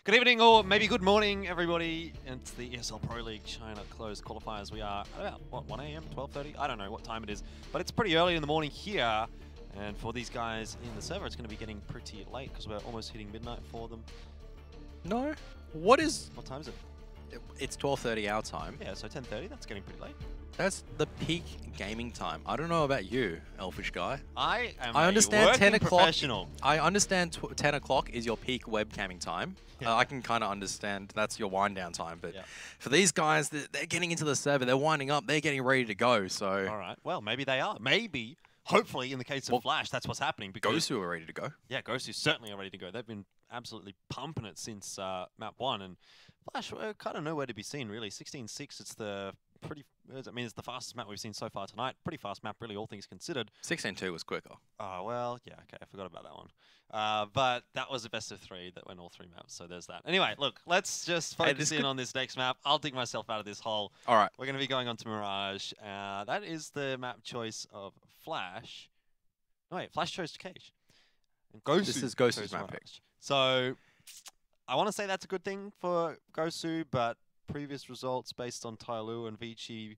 Good evening, or maybe good morning, everybody. It's the ESL Pro League China closed qualifiers. We are at about, what, 1 AM, 12:30? I don't know what time it is, but it's pretty early in the morning here. And for these guys in the server, it's going to be getting pretty late because we're almost hitting midnight for them. No. What time is it? It's 12:30 our time. Yeah, so 10:30. That's getting pretty late. That's the peak gaming time. I don't know about you, elfish guy. I am I understand 10 o'clock. professional. I understand 10 o'clock is your peak webcamming time. Yeah. I can kind of understand that's your wind down time. But Yeah. for these guys, they're getting into the server. They're winding up. They're getting ready to go. So All right. Well, maybe they are. Maybe. Hopefully, in the case of Flash, that's what's happening. Because Gosu are ready to go. Yeah, Gosu certainly are ready to go. They've been absolutely pumping it since map 1, and Flash kind of nowhere to be seen, really. 16-6, it's the it's the fastest map we've seen so far tonight. Pretty fast map, really, all things considered. 16-2 was quicker. Oh, well, yeah, okay, I forgot about that one. But that was a best of 3 that went all 3 maps, so there's that. Anyway, look, let's just focus in on this next map. I'll dig myself out of this hole. All right. We're going to be going on to Mirage. That is the map choice of Flash. No, wait, Flash chose Cage. And Gosu This is Gosu's chose map Mirage. pick. So I want to say that's a good thing for Gosu, but previous results based on Tyloo and Vici,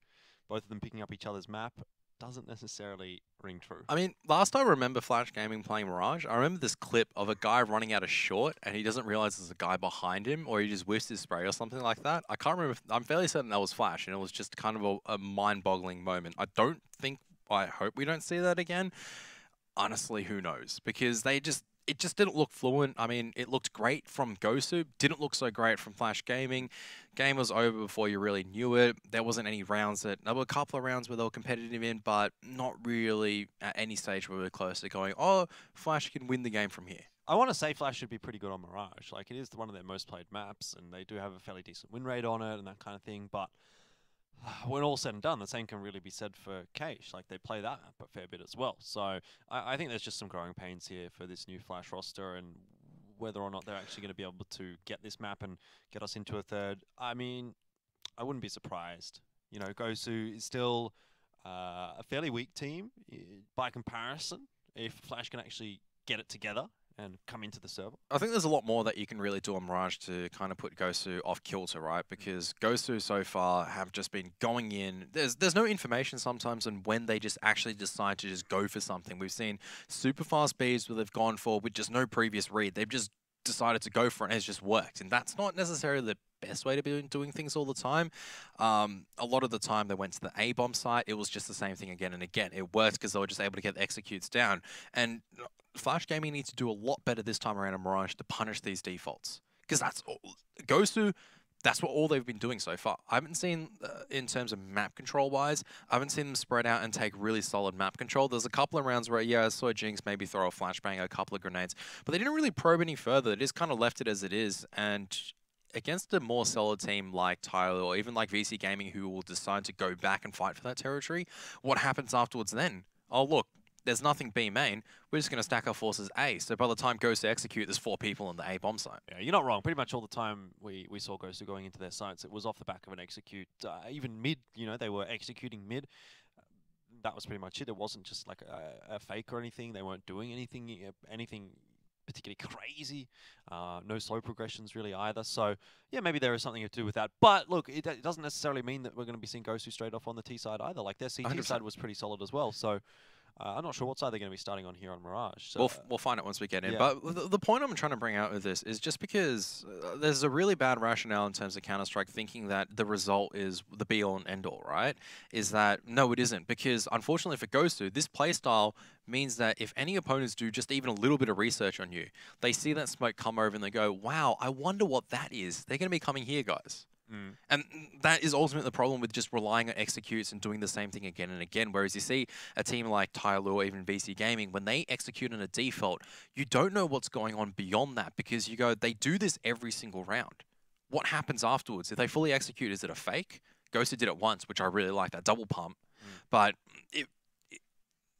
both of them picking up each other's map, doesn't necessarily ring true. I mean, last I remember FlashGaming playing Mirage, I remember this clip of a guy running out of short and he doesn't realize there's a guy behind him, or he just whiffs his spray or something like that. I can't remember. I'm fairly certain that was Flash, and it was just kind of a mind-boggling moment. I hope we don't see that again. Honestly, who knows? Because it just didn't look fluent. I mean, it looked great from Gosu. Didn't look so great from FlashGaming. Game was over before you really knew it. There wasn't any rounds there were a couple of rounds where they were competitive in, but not really at any stage where we were close to going, oh, Flash can win the game from here. I want to say Flash should be pretty good on Mirage. Like, it is one of their most played maps, and they do have a fairly decent win rate on it and that kind of thing, but when all said and done, the same can really be said for Cage. Like, they play that map a fair bit as well. So I think there's just some growing pains here for this new Flash roster, and whether or not they're actually going to be able to get this map and get us into a third. I mean, I wouldn't be surprised. You know, Gosu is still a fairly weak team by comparison if Flash can actually get it together and come into the server. I think there's a lot more that you can really do on Mirage to kind of put Gosu off kilter, right? Because Gosu so far have just been going in. There's no information sometimes on when they just actually decide to just go for something. We've seen super fast Bs where they've gone for with just no previous read. They've just decided to go for it and it's just worked. And that's not necessarily the best way to be doing things all the time. A lot of the time they went to the A-bomb site. It was just the same thing again and again. It worked because they were just able to get the executes down. And FlashGaming needs to do a lot better this time around in Mirage to punish these defaults. Because that's all. Gosu, that's all they've been doing so far. I haven't seen, in terms of map control-wise, I haven't seen them spread out and take really solid map control. There's a couple of rounds where, yeah, I saw Jinx maybe throw a flashbang, a couple of grenades, but they didn't really probe any further. They just kind of left it as it is. And against a more solid team like Tyler or even like VC Gaming, who will decide to go back and fight for that territory, what happens afterwards then? Oh, look, there's nothing B main. We're just going to stack our forces A. So by the time Gosu execute, there's 4 people on the A bomb site. Yeah, you're not wrong. Pretty much all the time we saw Gosu going into their sites, it was off the back of an execute. Even mid, you know, they were executing mid. That was pretty much it. It wasn't just like a fake or anything. They weren't doing anything particularly crazy. No slow progressions really either. So yeah, maybe there is something to do with that. But look, it doesn't necessarily mean that we're going to be seeing Gosu straight off on the T side either. Like, their CT 100%. side was pretty solid as well. So I'm not sure what side they're going to be starting on here on Mirage. So, We'll find it once we get in. yeah. But the point I'm trying to bring out with this is just because there's a really bad rationale in terms of Counter-Strike thinking that the result is the be-all and end-all, right? Is that, no, it isn't. Because unfortunately for Gosu, this playstyle means that if any opponents do just even a little bit of research on you, they see that smoke come over and they go, wow, I wonder what that is. They're going to be coming here, guys. And that is ultimately the problem with just relying on executes and doing the same thing again and again. Whereas you see a team like Tyler or even VC Gaming, when they execute on a default, you don't know what's going on beyond that because you go, they do this every single round. What happens afterwards? If they fully execute, is it a fake? Gosu did it once, which I really like, that double pump. But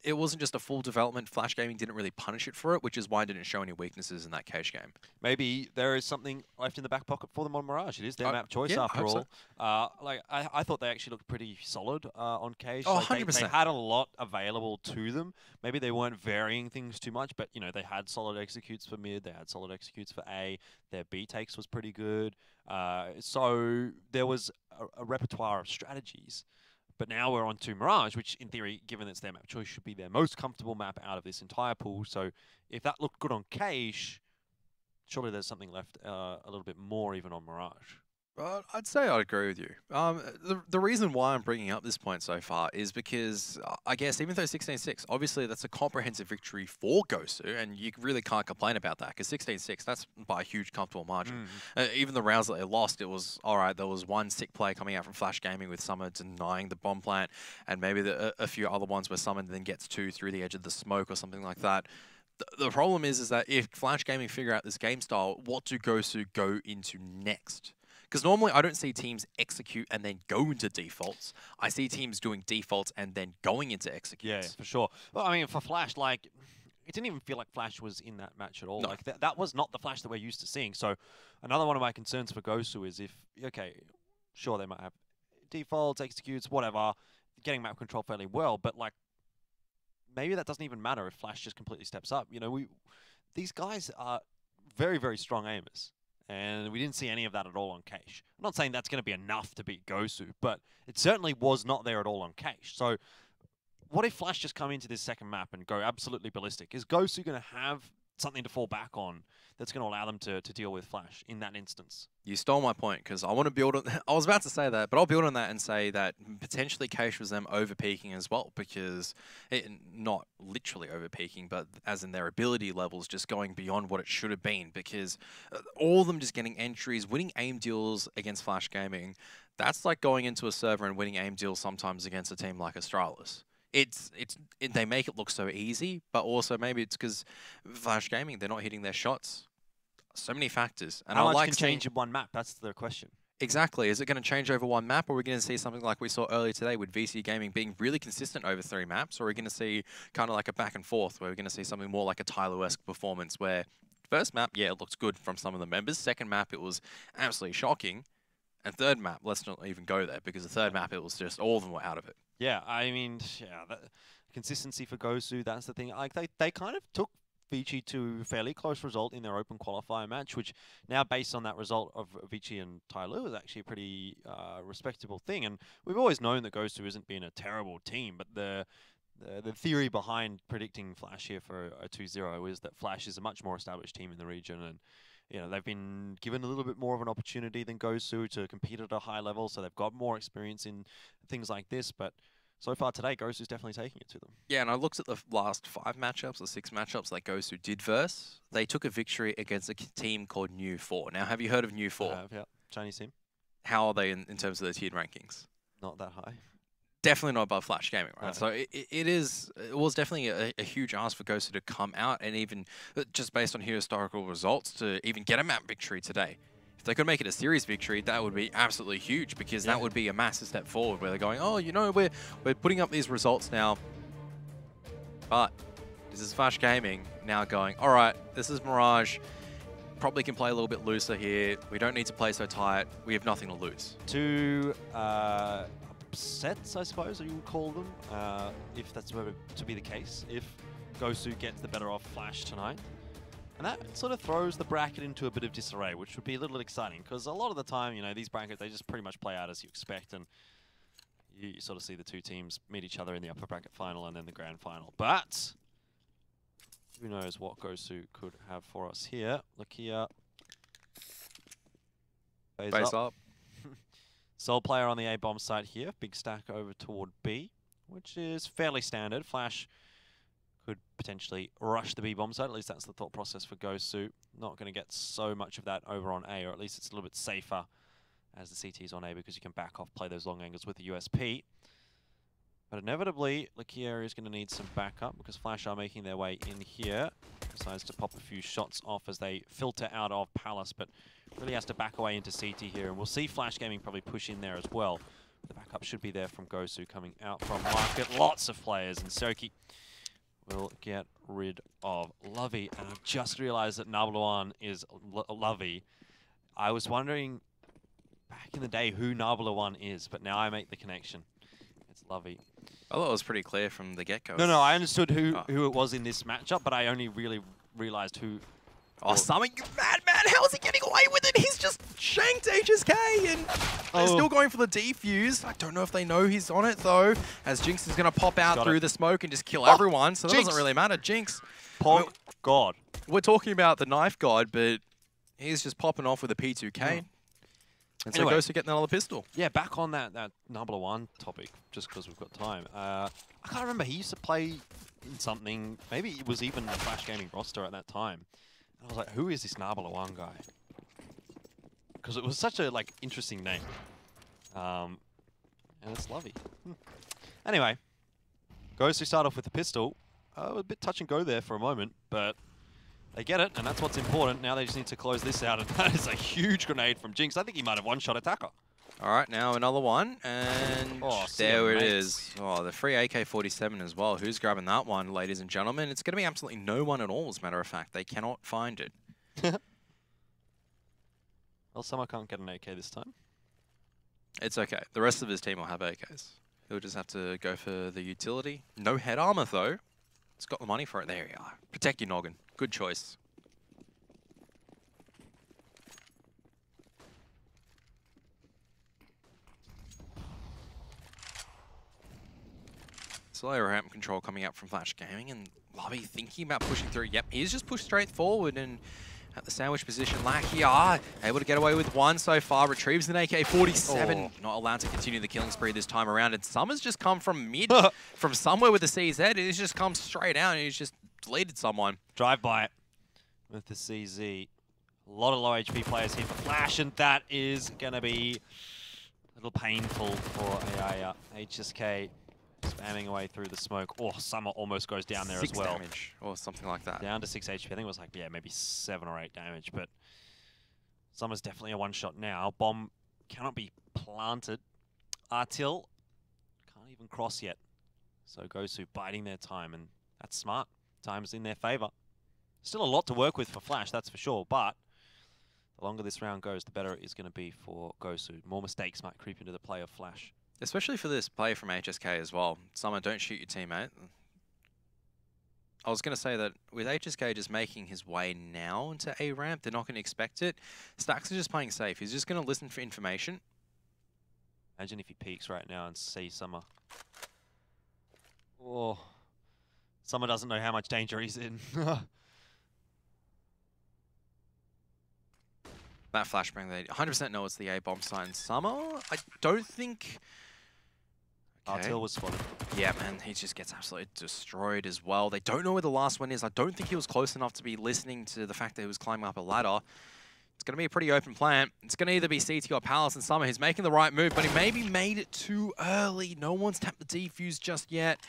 it wasn't just a full development. FlashGaming didn't really punish it for it, which is why it didn't show any weaknesses in that cache game. Maybe there is something left in the back pocket for them on Mirage. It is their map choice yeah, after all. So. I thought they actually looked pretty solid on cache. Oh, like 100%. They had a lot available to them. Maybe they weren't varying things too much, but they had solid executes for mid. They had solid executes for A. Their B takes was pretty good. So there was a repertoire of strategies. But now we're on to Mirage, which in theory, given it's their map choice, should be their most comfortable map out of this entire pool. So if that looked good on cache, surely there's something left a little bit more even on Mirage. I'd say I'd agree with you. The reason why I'm bringing up this point so far is because I guess even though 16-6, obviously that's a comprehensive victory for Gosu, and you really can't complain about that because 16-6, that's by a huge comfortable margin. Even the rounds that they lost, it was, all right, there was one sick play coming out from FlashGaming with Summer denying the bomb plant, and maybe a few other ones where Summer then gets two through the edge of the smoke or something like that. The problem is that if FlashGaming figure out this game style, what do Gosu go into next? Because normally I don't see teams execute and then go into defaults. I see teams doing defaults and then going into executes. Yeah, for sure. Well, I mean, for Flash, like, it didn't even feel like Flash was in that match at all. No. Like, that was not the Flash that we're used to seeing. So another one of my concerns for Gosu is if, okay, sure, they might have defaults, executes, whatever, getting map control fairly well, but, like, maybe that doesn't even matter if Flash just completely steps up. These guys are very, very strong aimers. And we didn't see any of that at all on cache. I'm not saying that's going to be enough to beat Gosu, but it certainly was not there at all on cache. So what if Flash just come into this second map and go absolutely ballistic? Is Gosu going to have something to fall back on that's going to allow them to deal with Flash in that instance? You stole my point because I want to build on... I was about to say that, but I'll build on that and say that potentially cache was them over-peaking as well because... not literally over-peaking, but as in their ability levels just going beyond what it should have been because all of them just getting entries, winning aim deals against FlashGaming, that's like going into a server and winning aim deals sometimes against a team like Astralis. They make it look so easy, but also maybe it's because FlashGaming, they're not hitting their shots. So many factors. And How much can change in one map? That's the question. Exactly. Is it going to change over one map, or are we going to see something like we saw earlier today with VC Gaming being really consistent over 3 maps, or are we going to see kind of like a back and forth, where we're going to see something more like a Tyler-esque performance, where first map, yeah, it looked good from some of the members. Second map, it was absolutely shocking. And third map, let's not even go there, because the third map, it was just all of them were out of it. Yeah, I mean, consistency for Gosu, that's the thing. Like they kind of took Vici to a fairly close result in their open qualifier match, which now based on that result of Vici and Tyloo was actually a pretty respectable thing. And we've always known that Gosu isn't been a terrible team, but the theory behind predicting Flash here for a 2-0 is that Flash is a much more established team in the region, and they've been given a little bit more of an opportunity than Gosu to compete at a high level, so they've got more experience in things like this. But so far today, Gosu's definitely taking it to them. Yeah, and I looked at the last 5 matchups or 6 matchups that Gosu did verse. They took a victory against a team called New 4. Now, have you heard of New 4? I have, yeah. Chinese team. How are they in terms of the tiered rankings? Not that high. Definitely not above FlashGaming, right? No. So it was definitely a huge ask for Gosu to come out and even, just based on historical results, to even get a map victory today. If they could make it a series victory, that would be absolutely huge, because that would be a massive step forward where they're going, oh, we're putting up these results now, but this is FlashGaming now going, all right, this is Mirage, probably can play a little bit looser here. We don't need to play so tight. We have nothing to lose. Two upsets, I suppose you would call them, if that's to be the case, if Gosu gets the better of Flash tonight. And that sort of throws the bracket into a bit of disarray, which would be a little exciting, because a lot of the time, these brackets, they just pretty much play out as you expect, and you sort of see the two teams meet each other in the upper bracket final and then the grand final. But who knows what Gosu could have for us here. Look here. Phase up. Sole player on the A bomb side here. Big stack over toward B, which is fairly standard. Flash could potentially rush the B bomb side. At least that's the thought process for Gosu. Not going to get so much of that over on A, or at least it's a little bit safer as the CT's on A, because you can back off, play those long angles with the USP. But inevitably, Lakier is going to need some backup, because Flash are making their way in here. Decides to pop a few shots off as they filter out of Palace, but really has to back away into CT here. And we'll see FlashGaming probably push in there as well. The backup should be there from Gosu coming out from market. Lots of players, and Soki will get rid of Lovey. And I've just realized that Nabla1 is Lovey. I was wondering back in the day who Nabla1 is, but now I make the connection. It's Lovey. I thought it was pretty clear from the get-go. No, I understood who it was in this matchup, but I only really realized who. Oh, Summer, you madman! How is he getting away with it? He's just shanked HSK, and they're still going for the defuse. I don't know if they know he's on it, though, as Jinx is going to pop out through the smoke and just kill everyone, so that doesn't really matter. Jinx. God. We're talking about the knife god, but he's just popping off with a P2K. And so anyway, Gosu getting another pistol. Yeah, back on that Nabla1 topic, just because we've got time. I can't remember. He used to play in something. Maybe it was even the FlashGaming roster at that time. And I was like, who is this Nabla1 guy? Because it was such a interesting name. And it's Lovey. Anyway, Gosu start off with the pistol. A bit touch and go there for a moment, but they get it, and that's what's important. Now they just need to close this out, and that is a huge grenade from Jinx. I think he might have one-shot attacker. All right, now another one, and there it is. Oh, the free AK-47 as well. Who's grabbing that one, ladies and gentlemen? It's going to be absolutely no one at all, as a matter of fact. They cannot find it. Well, Summer can't get an AK this time. It's okay. The rest of his team will have AKs. He'll just have to go for the utility. No head armor, though. It's got the money for it. There you are. Protect your noggin. Good choice. Slow ramp control coming up from FlashGaming, and Lovey thinking about pushing through. Yep, he's just pushed straight forward, and at the sandwich position, Lakia able to get away with one so far. Retrieves an AK-47. Not allowed to continue the killing spree this time around, and Summer's just come from mid, from somewhere with the CZ. He's just come straight out, and he's just deleted someone. Drive by it with the CZ. A lot of low HP players here for Flash, and that is going to be a little painful for a HSK. Spamming away through the smoke. Oh, Summer almost goes down there as well. 6 damage or something like that. Down to 6 HP. I think it was maybe 7 or 8 damage, but Summer's definitely a one-shot now. Bomb cannot be planted. Artil can't even cross yet. So Gosu biding their time, and that's smart. Time's in their favor. Still a lot to work with for Flash, that's for sure, but the longer this round goes, the better it is going to be for Gosu. More mistakes might creep into the play of Flash. Especially for this play from HSK as well. Summer, don't shoot your teammate. I was going to say that with HSK just making his way now into A ramp, they're not going to expect it. Stax is just playing safe. He's just going to listen for information. Imagine if he peeks right now and sees Summer. Oh, Summer doesn't know how much danger he's in. That flashbang, they 100% know it's the A-bomb sign. Summer, I don't think... Artil was spotted. Yeah, man, he just gets absolutely destroyed as well. They don't know where the last one is. I don't think he was close enough to be listening to the fact that he was climbing up a ladder. It's going to be a pretty open plant. It's going to either be CT or Palace, and Summer, who's making the right move, but he maybe made it too early. No one's tapped the defuse just yet.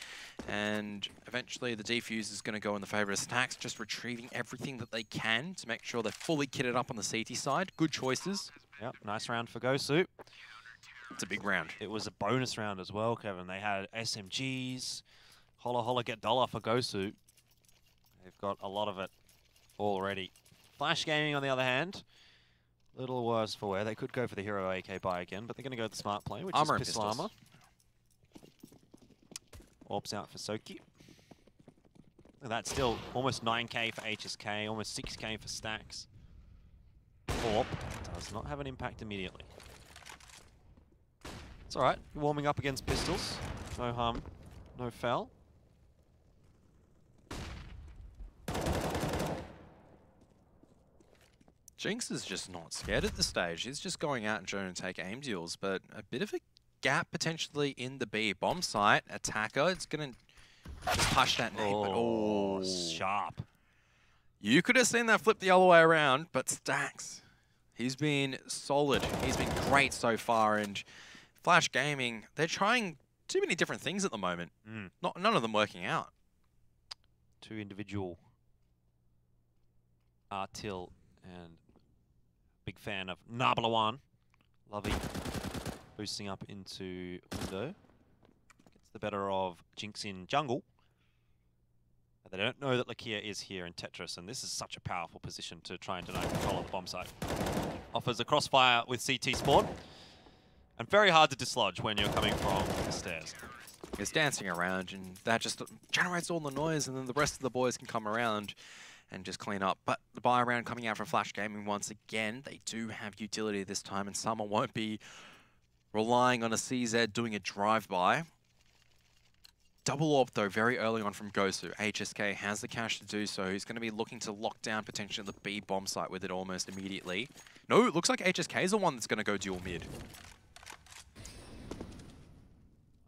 And eventually the defuse is going to go in the favor of Stax, just retrieving everything that they can to make sure they're fully kitted up on the CT side. Good choices. Yep, nice round for Gosu. It's a big round. It was a bonus round as well, Kevin. They had SMGs. Holla holla get dollar for Gosu. They've got a lot of it already. FlashGaming, on the other hand, a little worse for wear. They could go for the hero AK buy again, but they're going to go with the smart play, which armor is pistol armor. Orbs out for Soki. Look at that, still almost 9k for HSK, almost 6k for Stax. Orb does not have an impact immediately. It's alright, you're warming up against pistols. No harm, no foul. Jinx is just not scared at this stage. He's just going out and trying to take aim deals, but a bit of a gap potentially in the B bomb site. Attacker, it's going to just push that nade, but oh, sharp. You could have seen that flip the other way around, but Stax, he's been solid. He's been great so far, and FlashGaming, they're trying too many different things at the moment. None of them working out. Two individual Artil and big fan of Nabla1. Lovey boosting up into window. Gets the better of Jinx in jungle. They don't know that Lakia is here in Tetris, and this is such a powerful position to try and deny control of the bomb site. Offers a crossfire with CT spawn, and very hard to dislodge when you're coming from the stairs. It's dancing around, and that just generates all the noise, and then the rest of the boys can come around and just clean up. But the buy round coming out from FlashGaming once again, they do have utility this time, and someone won't be relying on a CZ doing a drive-by. Double AWP though, very early on from Gosu. HSK has the cash to do so. He's going to be looking to lock down potentially the B bomb site with it almost immediately. No, it looks like HSK is the one that's going to go dual mid.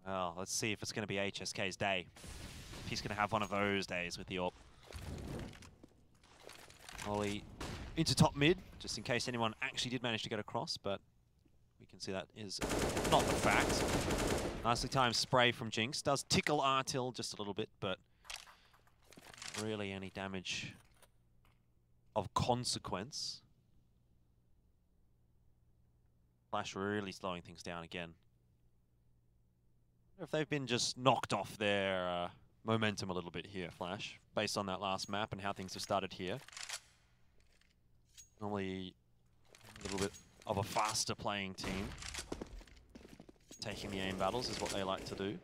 Well, let's see if it's going to be HSK's day. If he's going to have one of those days with the AWP. Ollie into top mid, just in case anyone actually did manage to get across, but we can see that is not the fact. Nicely timed spray from Jinx. Does tickle Artil just a little bit, but not really any damage of consequence. Flash really slowing things down again. I wonder if they've been just knocked off their momentum a little bit here, Flash, based on that last map and how things have started here. Normally a little bit of a faster playing team. Taking the aim battles is what they like to do.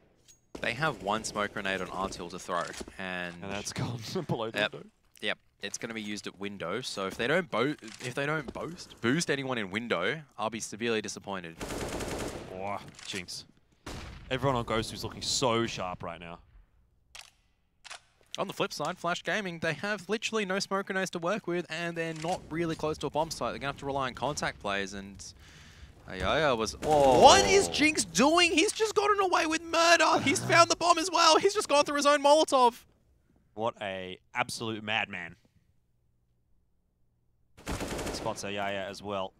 They have one smoke grenade on Artil to throw, and that's gone below the window. Yep, it's going to be used at window. So if they don't boost anyone in window, I'll be severely disappointed. Oh, Jinx. Everyone on Gosu's looking so sharp right now. On the flip side, FlashGaming, they have literally no smoke grenades to work with, and they're not really close to a bomb site. They're going to have to rely on contact plays, and Ayaya was... Oh. What is Jinx doing? He's just gotten away with murder. He's found the bomb as well. He's just gone through his own Molotov. What a absolute madman. Spots Ayaya as well.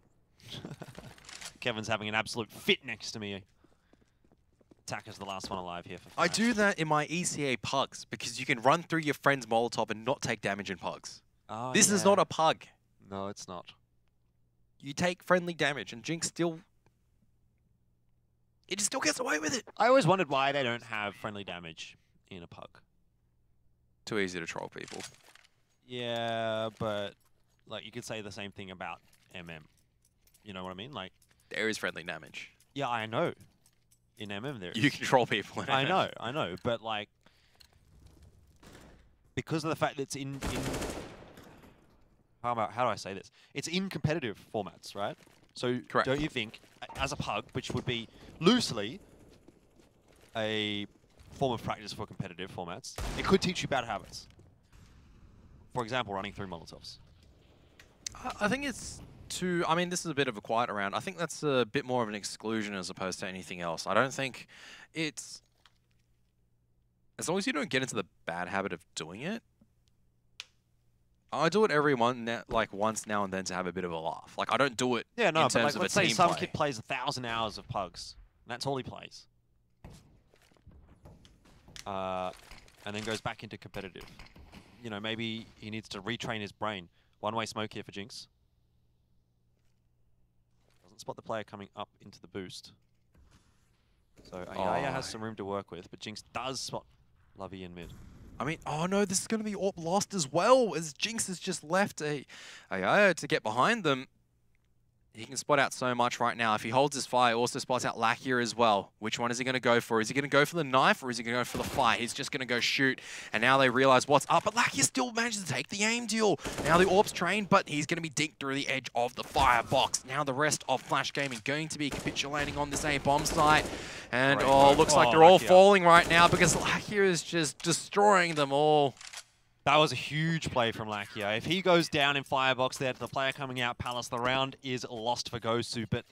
Kevin's having an absolute fit next to me. Attacker's the last one alive here for Flash. I do that in my ECA pugs, because you can run through your friend's Molotov and not take damage in pugs. Oh, this is not a pug. No, it's not. You take friendly damage, and Jinx still... It just still gets away with it. I always wondered why they don't have friendly damage in a pug. Too easy to troll people. Yeah, but like you could say the same thing about MM. You know what I mean? Like there is friendly damage. Yeah, I know. In MM there is. You control people in MM. I know, but like because of the fact that it's in how do I say this? It's in competitive formats, right? So correct. Don't you think, as a pug, which would be loosely a form of practice for competitive formats, it could teach you bad habits. For example, running through Molotovs. I think it's too... I mean, this is a bit of a quiet round. I think that's a bit more of an exclusion as opposed to anything else. I don't think it's... As long as you don't get into the bad habit of doing it, I do it every once now and then to have a bit of a laugh. Like, I don't do it in terms of let's say some kid plays 1,000 hours of pugs, and that's all he plays. And then goes back into competitive. You know, maybe he needs to retrain his brain. One-way smoke here for Jinx. Doesn't spot the player coming up into the boost. So Ayaya has some room to work with, but Jinx does spot Lovey in mid. I mean, oh no, this is going to be AWP lost as well, as Jinx has just left Ayaya to get behind them. He can spot out so much right now. If he holds his fire, also spots out Lakia as well. Which one is he going to go for? Is he going to go for the knife or is he going to go for the fire? He's just going to go shoot. And now they realize what's up. But Lakia still manages to take the aim deal. Now the AWP's trained, but he's going to be dinked through the edge of the firebox. Now the rest of FlashGaming going to be capitulating on this A bomb site. And looks like they're all falling right now because Lakia is just destroying them all. That was a huge play from Lakia. If he goes down in firebox there to the player coming out Palace, the round is lost for Gosu, but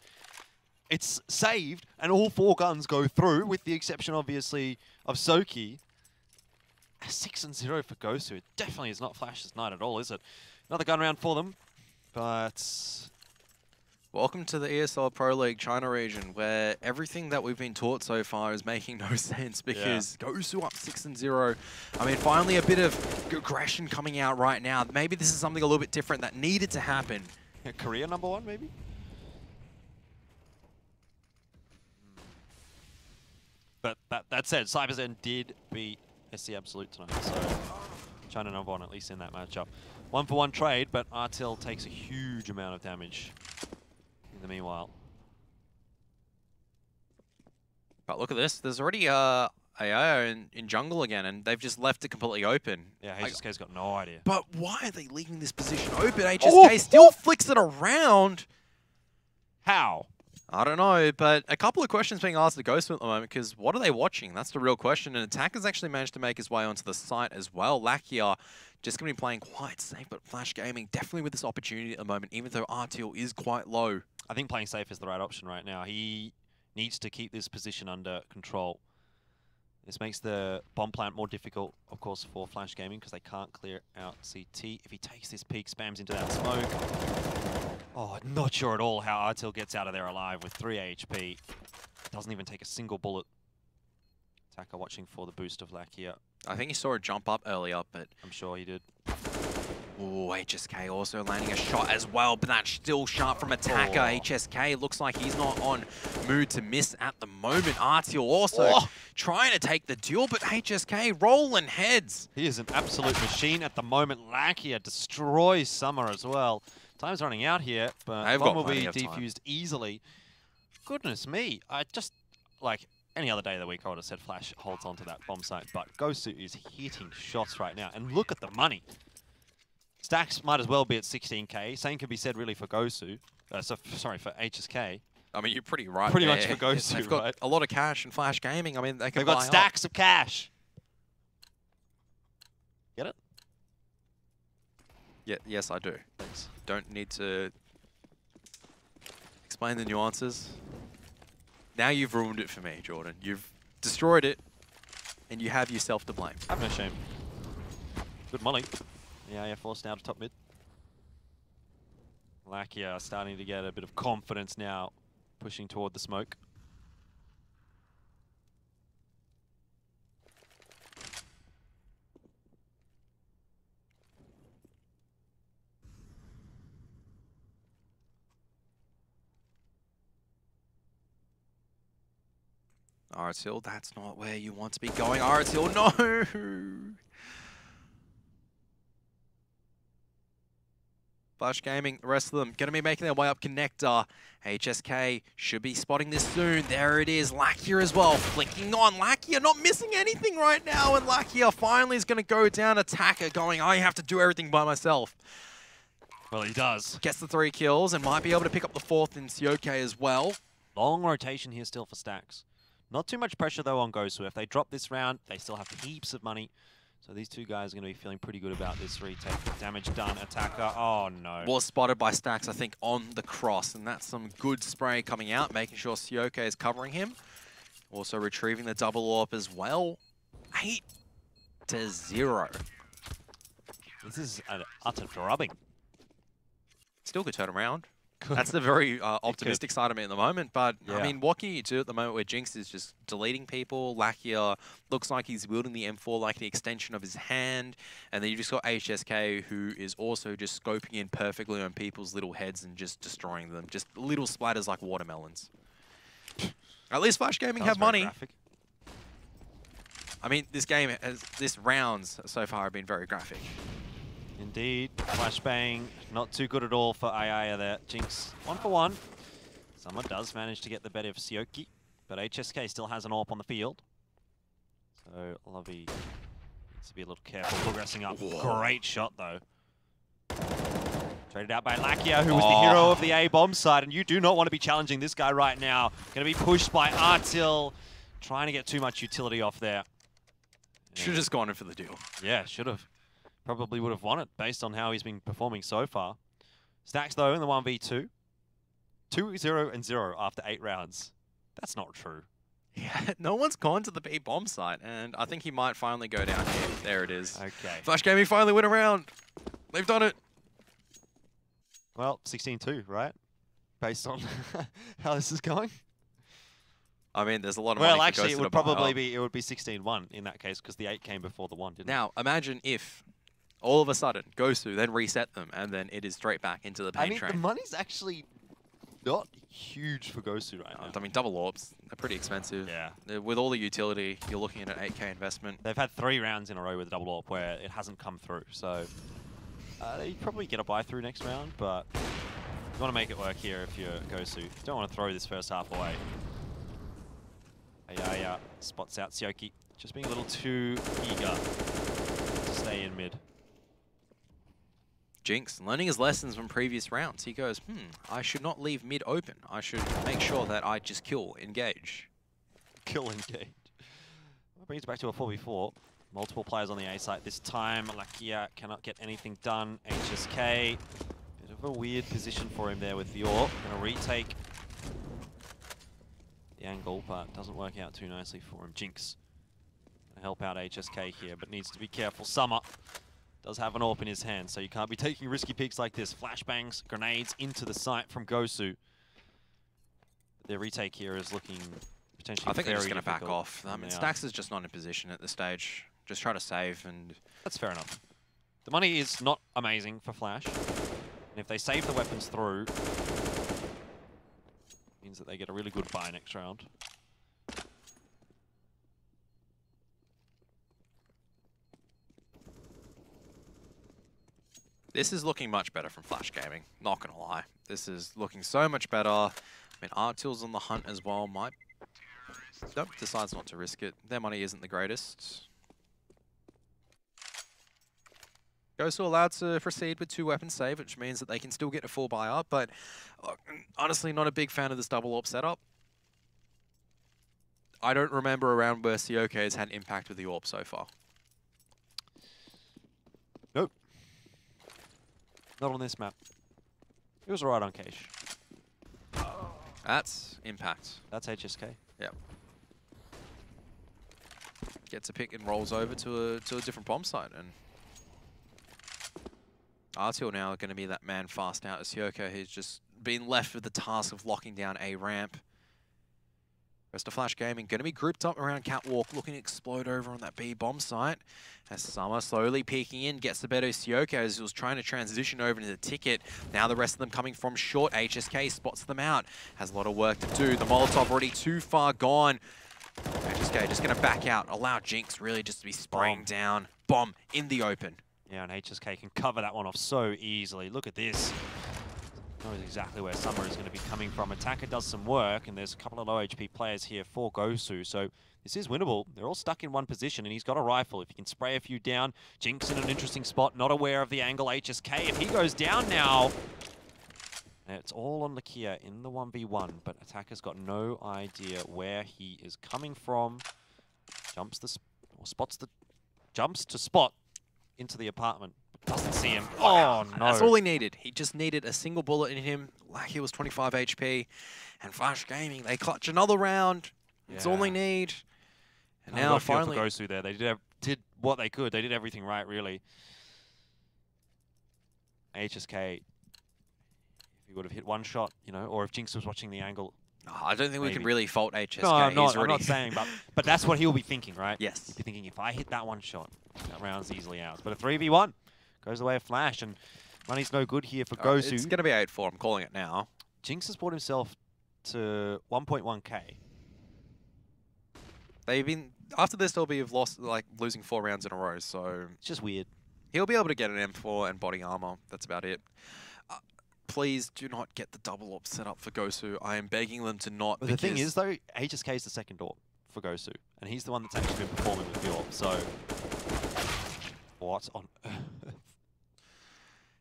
it's saved, and all 4 guns go through, with the exception, obviously, of Soki. 6-0 for Gosu. It definitely is not Flash's night at all, is it? Another gun round for them, but... Welcome to the ESL Pro League China region, where everything that we've been taught so far is making no sense because Gosu up 6-0. I mean, finally a bit of aggression coming out right now. Maybe this is something a little bit different that needed to happen. Korea #1, maybe? But that said, CyberZen did beat SC Absolute tonight, so China #1 at least in that matchup. 1-for-1 trade, but Artil takes a huge amount of damage in the meanwhile. But look at this. There's already AIO in jungle again, and they've just left it completely open. Yeah, HSK's got no idea. But why are they leaving this position open? HSK still flicks it around. How? I don't know, but a couple of questions being asked at Gosu at the moment, because what are they watching? That's the real question. And Attacker's actually managed to make his way onto the site as well. Lakia just going to be playing quite safe, but FlashGaming definitely with this opportunity at the moment, even though Artil is quite low. I think playing safe is the right option right now. He needs to keep this position under control. This makes the bomb plant more difficult, of course, for FlashGaming because they can't clear out CT. If he takes this peek, spams into that smoke. Oh, not sure at all how Artil gets out of there alive with 3 HP. Doesn't even take a single bullet. Attacker watching for the boost of Lakia. I think he saw a jump up earlier, but I'm sure he did. Oh, HSK also landing a shot as well, but that's still sharp from Attacker. HSK looks like he's not on mood to miss at the moment. Artil also trying to take the duel, but HSK rolling heads. He is an absolute machine at the moment. Lakia destroys Summer as well. Time's running out here, but bomb will be defused easily. Goodness me. I just, like, any other day of the week I would have said Flash holds on to that bomb site, but Gosu is hitting shots right now. And look at the money. Stacks might as well be at 16k. Same can be said really for Gosu. Sorry, for HSK. I mean, you're pretty right. Pretty much for Gosu, They've got a lot of cash in FlashGaming. I mean, they've got stacks of cash. Get it? Yeah, yes, I do. Thanks. Don't need to explain the nuances. Now you've ruined it for me, Jordan. You've destroyed it, and you have yourself to blame. I have no shame. Good molly. Yeah, forced now to top mid. Lakia starting to get a bit of confidence now, pushing toward the smoke. Artil, that's not where you want to be going. Artil, no! FlashGaming, the rest of them going to be making their way up connector. HSK should be spotting this soon. There it is. Lakia as well, flicking on. Lakia not missing anything right now, and Lakia finally is going to go down. Attacker going, I have to do everything by myself. Well, he does. Gets the 3 kills and might be able to pick up the 4th in Sioke as well. Long rotation here still for Stacks. Not too much pressure though on Gosu. If they drop this round, they still have heaps of money. So these two guys are going to be feeling pretty good about this retake. Damage done, Attacker. Oh no. Was spotted by Stacks, I think, on the cross. And that's some good spray coming out, making sure Sioke is covering him. Also retrieving the double AWP as well. 8-0. This is an utter drubbing. Still could turn around. That's the very optimistic side of me at the moment. But, yeah. I mean, what can you do at the moment where Jinx is just deleting people? Lakia looks like he's wielding the M4 like the extension of his hand. And then you just got HSK, who is also just scoping in perfectly on people's little heads and just destroying them. Just little splatters like watermelons. At least FlashGaming have money. Graphic. I mean, this rounds so far have been very graphic. Indeed. Flashbang, not too good at all for Ayaya there. Jinx, 1-for-1. Someone does manage to get the better of Sioki, but HSK still has an AWP on the field. So Lovey needs to be a little careful progressing up. Whoa. Great shot, though. Traded out by Lakia, who was the hero of the A-bomb side, and you do not want to be challenging this guy right now. Going to be pushed by Artil, trying to get too much utility off there. Should have just gone in for the deal. Yeah, should have. Probably would have won it based on how he's been performing so far. Stacks, though, in the 1v2. 2-0-0 after 8 rounds. That's not true. Yeah, no one's gone to the B bomb site, and I think he might finally go down here. There it is. Okay. FlashGaming finally win a round. They've done it. Well, 16-2, right? Based on how this is going. I mean, there's a lot of money. Well, actually, it would probably be 16-1 in that case because the 8 came before the 1, didn't it? Now, imagine if all of a sudden Gosu then reset them, and then it is straight back into the pain train. The money's actually not huge for Gosu right now. I mean, double orbs, they're pretty expensive. Yeah. With all the utility, you're looking at an 8K investment. They've had 3 rounds in a row with double orb where it hasn't come through, so they probably get a buy through next round, but you want to make it work here if you're Gosu. You don't want to throw this first half away. Yeah, spots out Sioki, just being a little too eager to stay in mid. Jinx, learning his lessons from previous rounds. He goes, I should not leave mid open. I should make sure that I just kill, engage. Kill, engage. That brings it back to a 4v4. Multiple players on the A site this time. Lakia cannot get anything done. HSK, bit of a weird position for him there with the AWP. Gonna retake the angle, but doesn't work out too nicely for him. Jinx gonna help out HSK here, but needs to be careful. Summer does have an AWP in his hand, so you can't be taking risky picks like this. Flashbangs, grenades into the site from Gosu. Their retake here is looking potentially I think they're just going to difficult. back off. I mean, Stax is just not in position at this stage. Just try to save and... That's fair enough. The money is not amazing for Flash. And if they save the weapons through, means that they get a really good buy next round. This is looking much better from FlashGaming, not gonna lie. This is looking so much better. I mean, Artil's on the hunt as well. Nope, decides not to risk it. Their money isn't the greatest. Gosu allowed to proceed with 2 weapon save, which means that they can still get a full buy up, but honestly, not a big fan of this double AWP setup. I don't remember a round where CSGO has had impact with the AWP so far. Nope. Not on this map. It was alright on Cache. That's impact. That's HSK. Yep. Gets a pick and rolls over to a different bomb site, and Artil now going to be that man fast out as Hyoko, who's just been left with the task of locking down a ramp. Rest of FlashGaming going to be grouped up around Catwalk, looking to explode over on that B bomb site. As Summer slowly peeking in, gets the better Hyoko as he was trying to transition over into the ticket. Now the rest of them coming from short. HSK spots them out. Has a lot of work to do. The Molotov already too far gone. HSK just going to back out. Allow Jinx really just to be spraying down. Bomb in the open. Yeah, and HSK can cover that one off so easily. Look at this. Knows exactly where Summer is going to be coming from. Attacker does some work, and there's a couple of low HP players here for Gosu, so this is winnable. They're all stuck in one position, and he's got a rifle. If he can spray a few down, Jinx in an interesting spot, not aware of the angle. HSK, if he goes down now, it's all on Lakia in the 1v1, but Attacker's got no idea where he is coming from. Jumps to spot into the apartment. Doesn't see him. Oh, no. That's all he needed. He just needed a single bullet in him. Like he was 25 HP. And FlashGaming, they clutch another round. It's all they need. And now finally... for Gosu there. They did what they could. They did everything right, really. HSK, if he would have hit one shot, you know, or if Jinx was watching the angle... I don't think we can really fault HSK. No, I'm not saying, but that's what he'll be thinking, right? Yes. He'll be thinking, if I hit that one shot, that round's easily ours. But a 3v1 goes the way of Flash, and money's no good here for Gosu. It's going to be 8-4, I'm calling it now. Jinx has brought himself to 1.1k. They've been, after this, they'll be losing 4 rounds in a row, so... It's just weird. He'll be able to get an M4 and body armor, that's about it. Please do not get the double AWP set up for Gosu. I am begging them to not. But the thing is, though, HSK is the second AWP for Gosu, and he's the one that's actually been performing with the AWP, so... What on earth?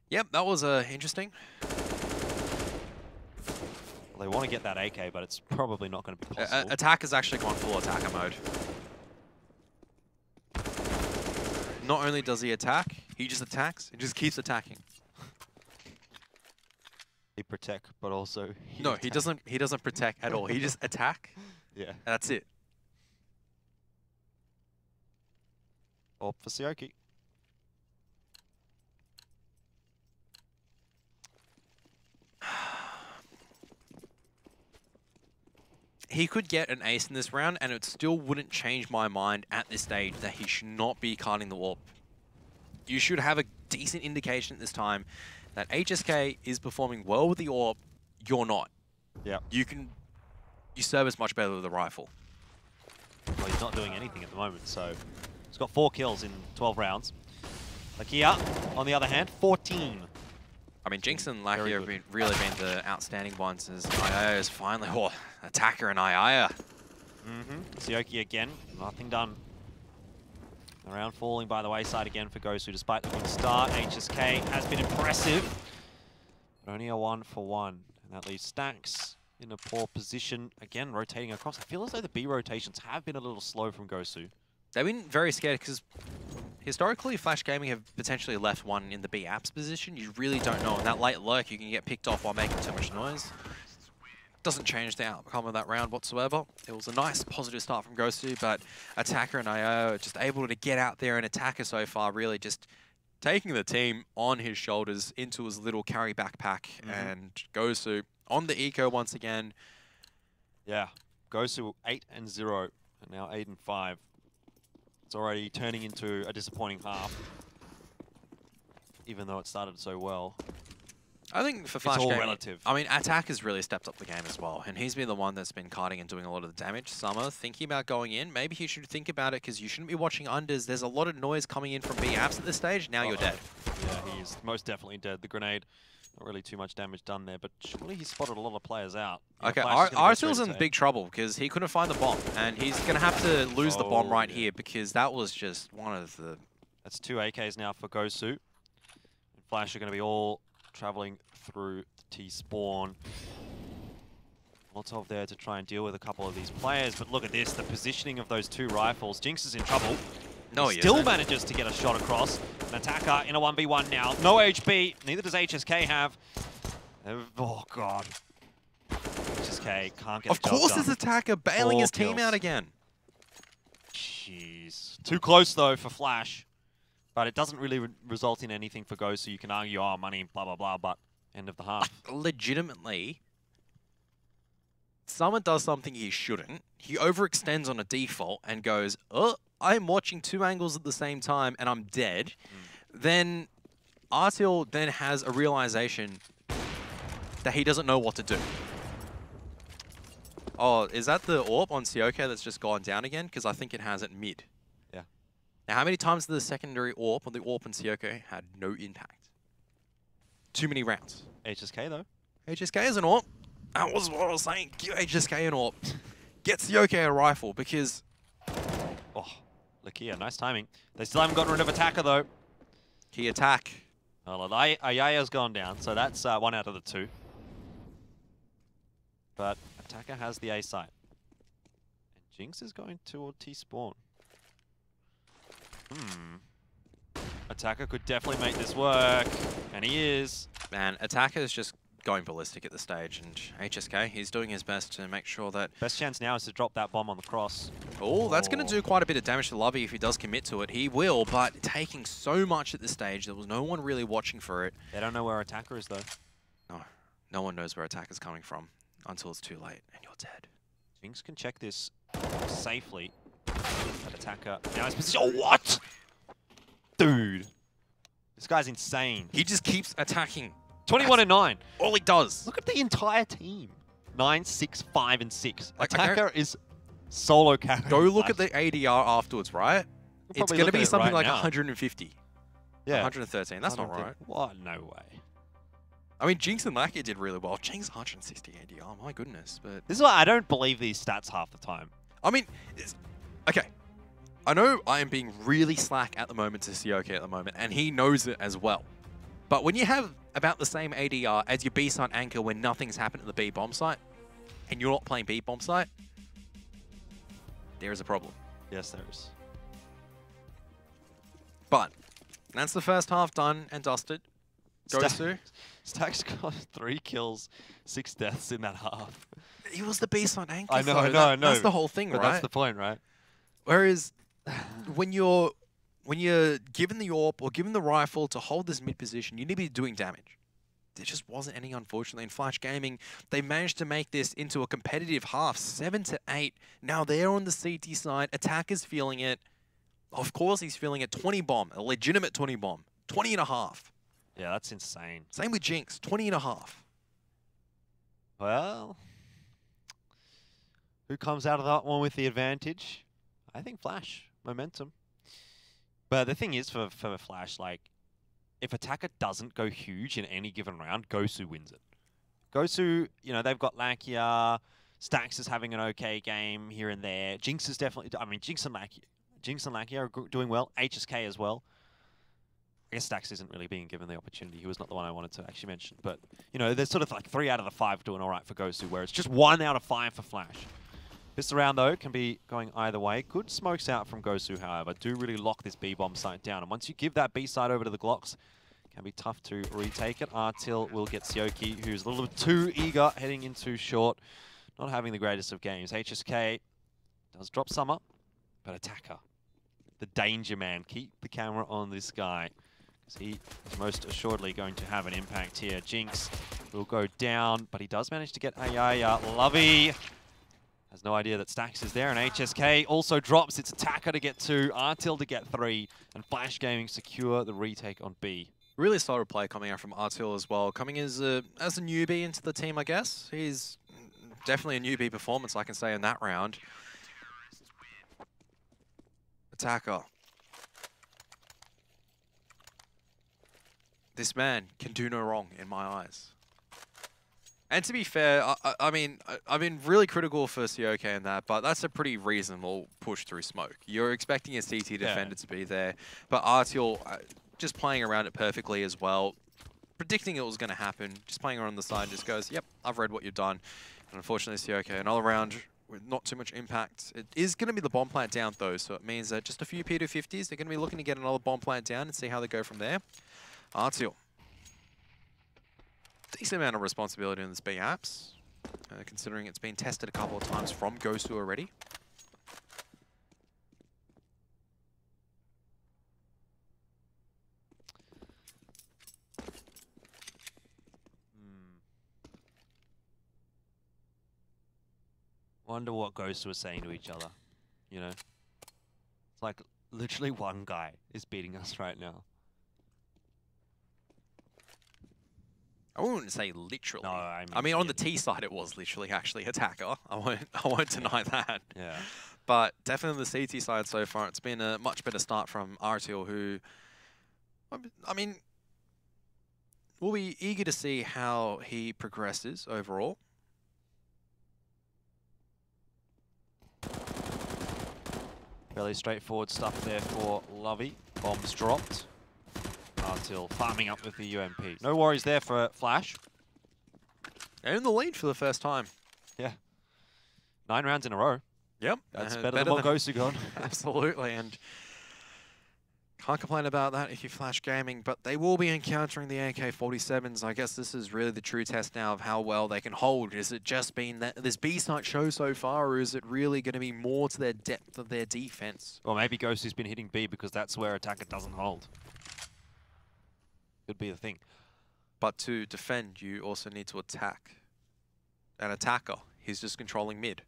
Yep, that was interesting. Well, they want to get that AK, but it's probably not going to be possible. Attack has actually gone full attacker mode. Not only does he attack, he just attacks. He just keeps attacking. He protect, but also no, he doesn't. He doesn't protect at all. He just attack. Yeah, that's it. AWP for Sioki. He could get an ace in this round, and it still wouldn't change my mind at this stage that he should not be carding the AWP. You should have a decent indication at this time that HSK is performing well with the AWP, you're not. Yeah. You service much better with a rifle. Well, he's not doing anything at the moment, so he's got 4 kills in 12 rounds. Lakia, on the other hand, 14. I mean, Jinx and Lakia have really been the outstanding ones as Aya is finally, Attacker and Aya. Sioki again, nothing done. The round falling by the wayside again for Gosu, despite the good start. HSK has been impressive, but only a 1-for-1. And that leaves Stacks in a poor position. Again, rotating across. I feel as though the B rotations have been a little slow from Gosu. They've been very scared because historically, FlashGaming have potentially left one in the B apps position. You really don't know. In that late lurk, you can get picked off while making too much noise. Doesn't change the outcome of that round whatsoever. It was a nice positive start from Gosu, but Attacker and IO are just able to get out there, and Attacker so far really just taking the team on his shoulders into his little carry backpack, and Gosu on the eco once again. Yeah, Gosu 8-0, and now 8-5. It's already turning into a disappointing half, even though it started so well. I think for It's all FlashGaming, relative. I mean, Attack has really stepped up the game as well, and he's been the one that's been kiting and doing a lot of the damage. Summer, thinking about going in, maybe he should think about it, because you shouldn't be watching unders. There's a lot of noise coming in from B apps at this stage. Now you're dead. Yeah, he is most definitely dead. The grenade, not really too much damage done there, but surely he spotted a lot of players out. Yeah, Okay, Arseal's in big trouble, because he couldn't find the bomb, and he's going to have to lose the bomb right yeah. here, because that was just one of the... That's 2 AKs now for Gosu. And Flash are going to be all traveling through T-spawn. Molotov there to try and deal with a couple of these players, but look at this, the positioning of those 2 rifles. Jinx is in trouble. No, he still manages to get a shot across. An Attacker in a 1v1 now. No HP, neither does HSK have. Oh god. HSK can't get Of course his Attacker bailing 4 his team kills. out again. Jeez. Too close though for Flash. But it doesn't really result in anything for Gosu. You can argue, oh, money, blah, blah, blah, but end of the half. Legitimately, someone does something he shouldn't. He overextends on a default and goes, oh, I'm watching 2 angles at the same time and I'm dead. Then Arseal then has a realization that he doesn't know what to do. Oh, is that the AWP on Sioke that's just gone down again? Because I think it has at mid. Yeah. Now, how many times did the secondary AWP or the AWP and Sioke had no impact? Too many rounds. HSK though. HSK is an AWP. That was what I was saying. Give HSK an AWP. Get Sioke a rifle because... Oh, Lakia, nice timing. They still haven't gotten rid of Attacker though. Key attack. Well, Ayaya's gone down, so that's 1 out of the 2. But Attacker has the A site. And Jinx is going toward T-spawn. Attacker could definitely make this work, and he is. Man, Attacker is just going ballistic at the stage, and HSK, he's doing his best to make sure that... Best chance now is to drop that bomb on the cross. Oh, that's going to do quite a bit of damage to Lovey if he does commit to it. He will, but taking so much at this stage, there was no one really watching for it. They don't know where Attacker is, though. No, no one knows where Attacker's coming from until it's too late, and you're dead. Jinx can check this safely. That Attacker now is position. Oh, what? Dude. This guy's insane. He just keeps attacking. 21-9. All he does. Look at the entire team. 9, 6, 5, and 6. Like, Attacker is solo carry. Go look at the ADR afterwards, right? It's going to be something like 150. Yeah. 113. That's not right. What? No way. I mean, Jinx and Lakia did really well. Jinx 160 ADR, my goodness. But This is why I don't believe these stats half the time. I mean, okay. I know I am being really slack at the moment to Sioke at the moment, and he knows it as well. But when you have about the same ADR as your B site anchor when nothing's happened at the B bomb site, and you're not playing B bomb site, there is a problem. Yes, there is. But that's the first half done and dusted. Gosu. Stack's got 3 kills, 6 deaths in that half. He was the B site anchor. I know. That's the whole thing, but right? That's the point, right? Whereas when you're given the AWP or given the rifle to hold this mid position, you need to be doing damage. There just wasn't any, unfortunately. In FlashGaming, they managed to make this into a competitive half, 7-8. Now they're on the CT side. Attacker's feeling it. Of course he's feeling it. 20 bomb, a legitimate 20 bomb. 20 and a half. Yeah, that's insane. Same with Jinx, 20 and a half. Well, who comes out of that one with the advantage? I think Flash. Momentum. But the thing is for Flash, like, if Attacker doesn't go huge in any given round, Gosu wins it. Gosu, you know, they've got Lakia. Stax is having an okay game here and there. Jinx is definitely... I mean, Jinx and Lakia are doing well. HSK as well. I guess Stax isn't really being given the opportunity. He was not the one I wanted to actually mention. But, you know, there's sort of like 3 out of the 5 doing all right for Gosu, where it's just 1 out of 5 for Flash. This round, though, can be going either way. Good smokes out from Gosu, however. Do really lock this B-bomb site down. And once you give that B side over to the Glocks, it can be tough to retake it. Artil will get Sioki, who's a little bit too eager, heading into short. Not having the greatest of games. HSK does drop Summer, but Attacker, the danger man. Keep the camera on this guy, because he is most assuredly going to have an impact here. Jinx will go down, but he does manage to get Ayaya. Lovey has no idea that Stax is there, and HSK also drops its Attacker to get 2, Artil to get 3, and FlashGaming secure the retake on B. Really solid play coming out from Artil as well. Coming as a newbie into the team, I guess. He's definitely a newbie performance, I can say, in that round. Attacker. This man can do no wrong in my eyes. And to be fair, I mean, I've been really critical for Sioke in that, but that's a pretty reasonable push through smoke. You're expecting a CT defender to be there, but Artil just playing around it perfectly as well. Predicting it was going to happen, just playing around the side, just goes, yep, I've read what you've done. And unfortunately, Sioke, another round with not too much impact. It is going to be the bomb plant down, though, so it means that just a few P250s, they're going to be looking to get another bomb plant down and see how they go from there. Artil. Decent amount of responsibility in this B apps, considering it's been tested a couple of times from Gosu already. Wonder what Gosu was saying to each other, you know? It's like literally one guy is beating us right now. I wouldn't say literally. No, I mean on the T side it was literally actually Attacker. I won't deny that. Yeah. But definitely the CT side so far, it's been a much better start from Artil, who, I mean, we'll be eager to see how he progresses overall. Fairly straightforward stuff there for Lovey. Bombs dropped. Artil farming up with the UMP. No worries there for Flash. And in the lead for the first time. Yeah. 9 rounds in a row. Yep. That's better than what Gosu got. Absolutely. And can't complain about that if you FlashGaming, but they will be encountering the AK-47s. I guess this is really the true test now of how well they can hold. Is it just been this B-site show so far, or is it really going to be more to their depth of their defense? Or maybe Gosu's been hitting B because that's where Attacker doesn't hold. Could be the thing. But to defend, you also need to attack. An Attacker, he's just controlling mid.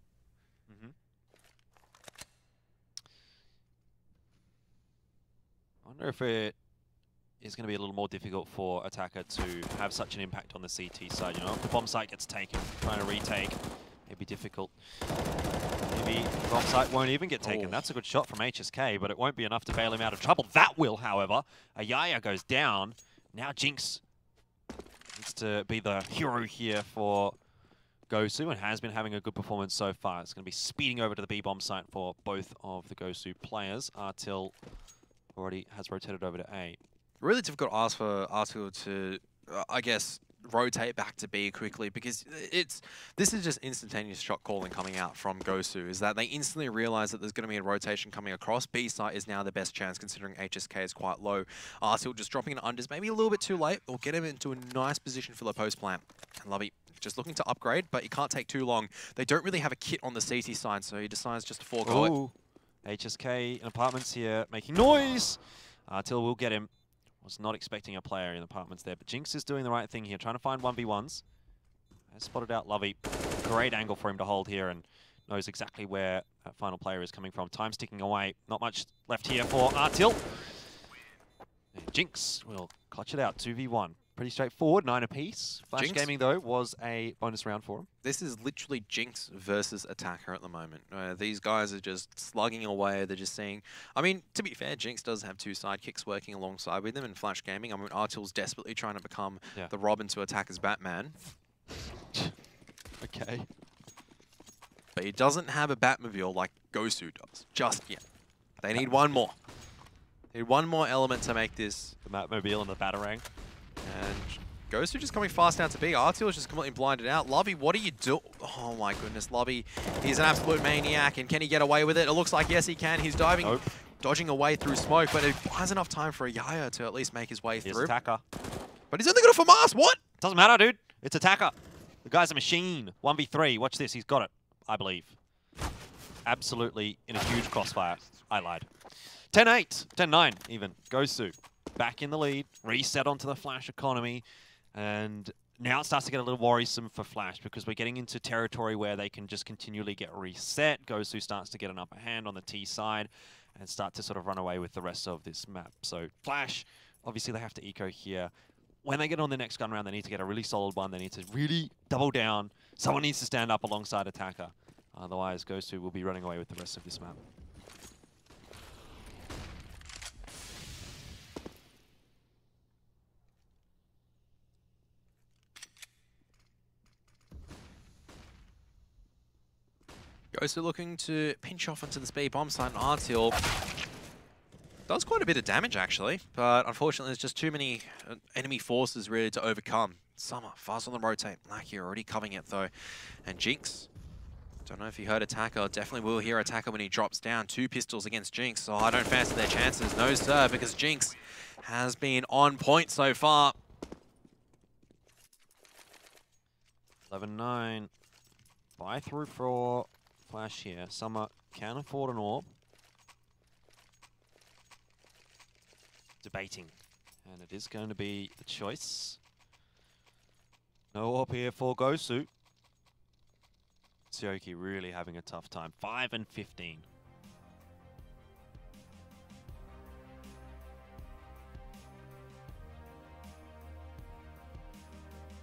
I wonder if it is going to be a little more difficult for Attacker to have such an impact on the CT side. You know, if the bomb site gets taken, trying to retake, it'd be difficult. Maybe the bomb site won't even get taken. That's a good shot from HSK, but it won't be enough to bail him out of trouble. That will, however. Ayaya goes down. Now Jinx needs to be the hero here for Gosu and has been having a good performance so far. It's going to be speeding over to the B-bomb site for both of the Gosu players. Artil already has rotated over to A. Really difficult to ask for Artil to, I guess, rotate back to B quickly, because this is just instantaneous shot calling coming out from Gosu, is that they instantly realize that there's going to be a rotation coming across. B site is now the best chance considering HSK is quite low. Artil just dropping an unders maybe a little bit too late. Will get him into a nice position for the post plant. And Lovey just looking to upgrade, but he can't take too long. They don't really have a kit on the CT side, so he decides just to forego it. HSK and Apartments here making noise. Artil will get him. Was not expecting a player in Apartments there, but Jinx is doing the right thing here, trying to find 1v1s. Has spotted out Lovey. Great angle for him to hold here and knows exactly where that final player is coming from. Time's ticking away. Not much left here for Artil. And Jinx will clutch it out, 2v1. pretty straightforward, 9 apiece. Jinx. FlashGaming, though, was a bonus round for him. This is literally Jinx versus Attacker at the moment. These guys are just slugging away. They're just seeing... I mean, to be fair, Jinx does have 2 sidekicks working alongside with him in FlashGaming. I mean, Artil's desperately trying to become the Robin to Attacker's Batman. Okay. But he doesn't have a Batmobile like Gosu does, just yet. They need one more. They need one more element to make this. The Batmobile and the Batarang. And Gosu just coming fast down to B. Artil is just completely blinded out. Lovey, what are you doing? Oh my goodness, Lovey. He's an absolute maniac, and can he get away with it? It looks like yes, he can. He's diving, dodging away through smoke, but it has enough time for a Yaya to at least make his way through. Attacker. But he's only got a FAMAS. What? Doesn't matter, dude. It's Attacker. The guy's a machine. 1v3. Watch this. He's got it, I believe. Absolutely in a huge crossfire. I lied. 10-8. 10-9 even. Gosu back in the lead. Reset onto the Flash economy. And now it starts to get a little worrisome for Flash because we're getting into territory where they can just continually get reset. Gosu starts to get an upper hand on the T side and start to sort of run away with the rest of this map. So Flash, obviously they have to eco here. When they get on the next gun round, they need to get a really solid one. They need to really double down. Someone needs to stand up alongside Attacker. Otherwise, Gosu will be running away with the rest of this map. Gosu looking to pinch off into the speed bomb site, and Artil does quite a bit of damage actually, but unfortunately there's just too many enemy forces really to overcome. Summer, fast on the rotate. Lucky already covering it though. And Jinx, don't know if you heard Attacker, definitely will hear Attacker when he drops down. 2 pistols against Jinx, so I don't fancy their chances. No sir, because Jinx has been on point so far. 11-9. Buy through for Flash here. Summer can afford an AWP. Debating. And it is going to be the choice. No AWP here for Gosu. Sioki really having a tough time. 5 and 15.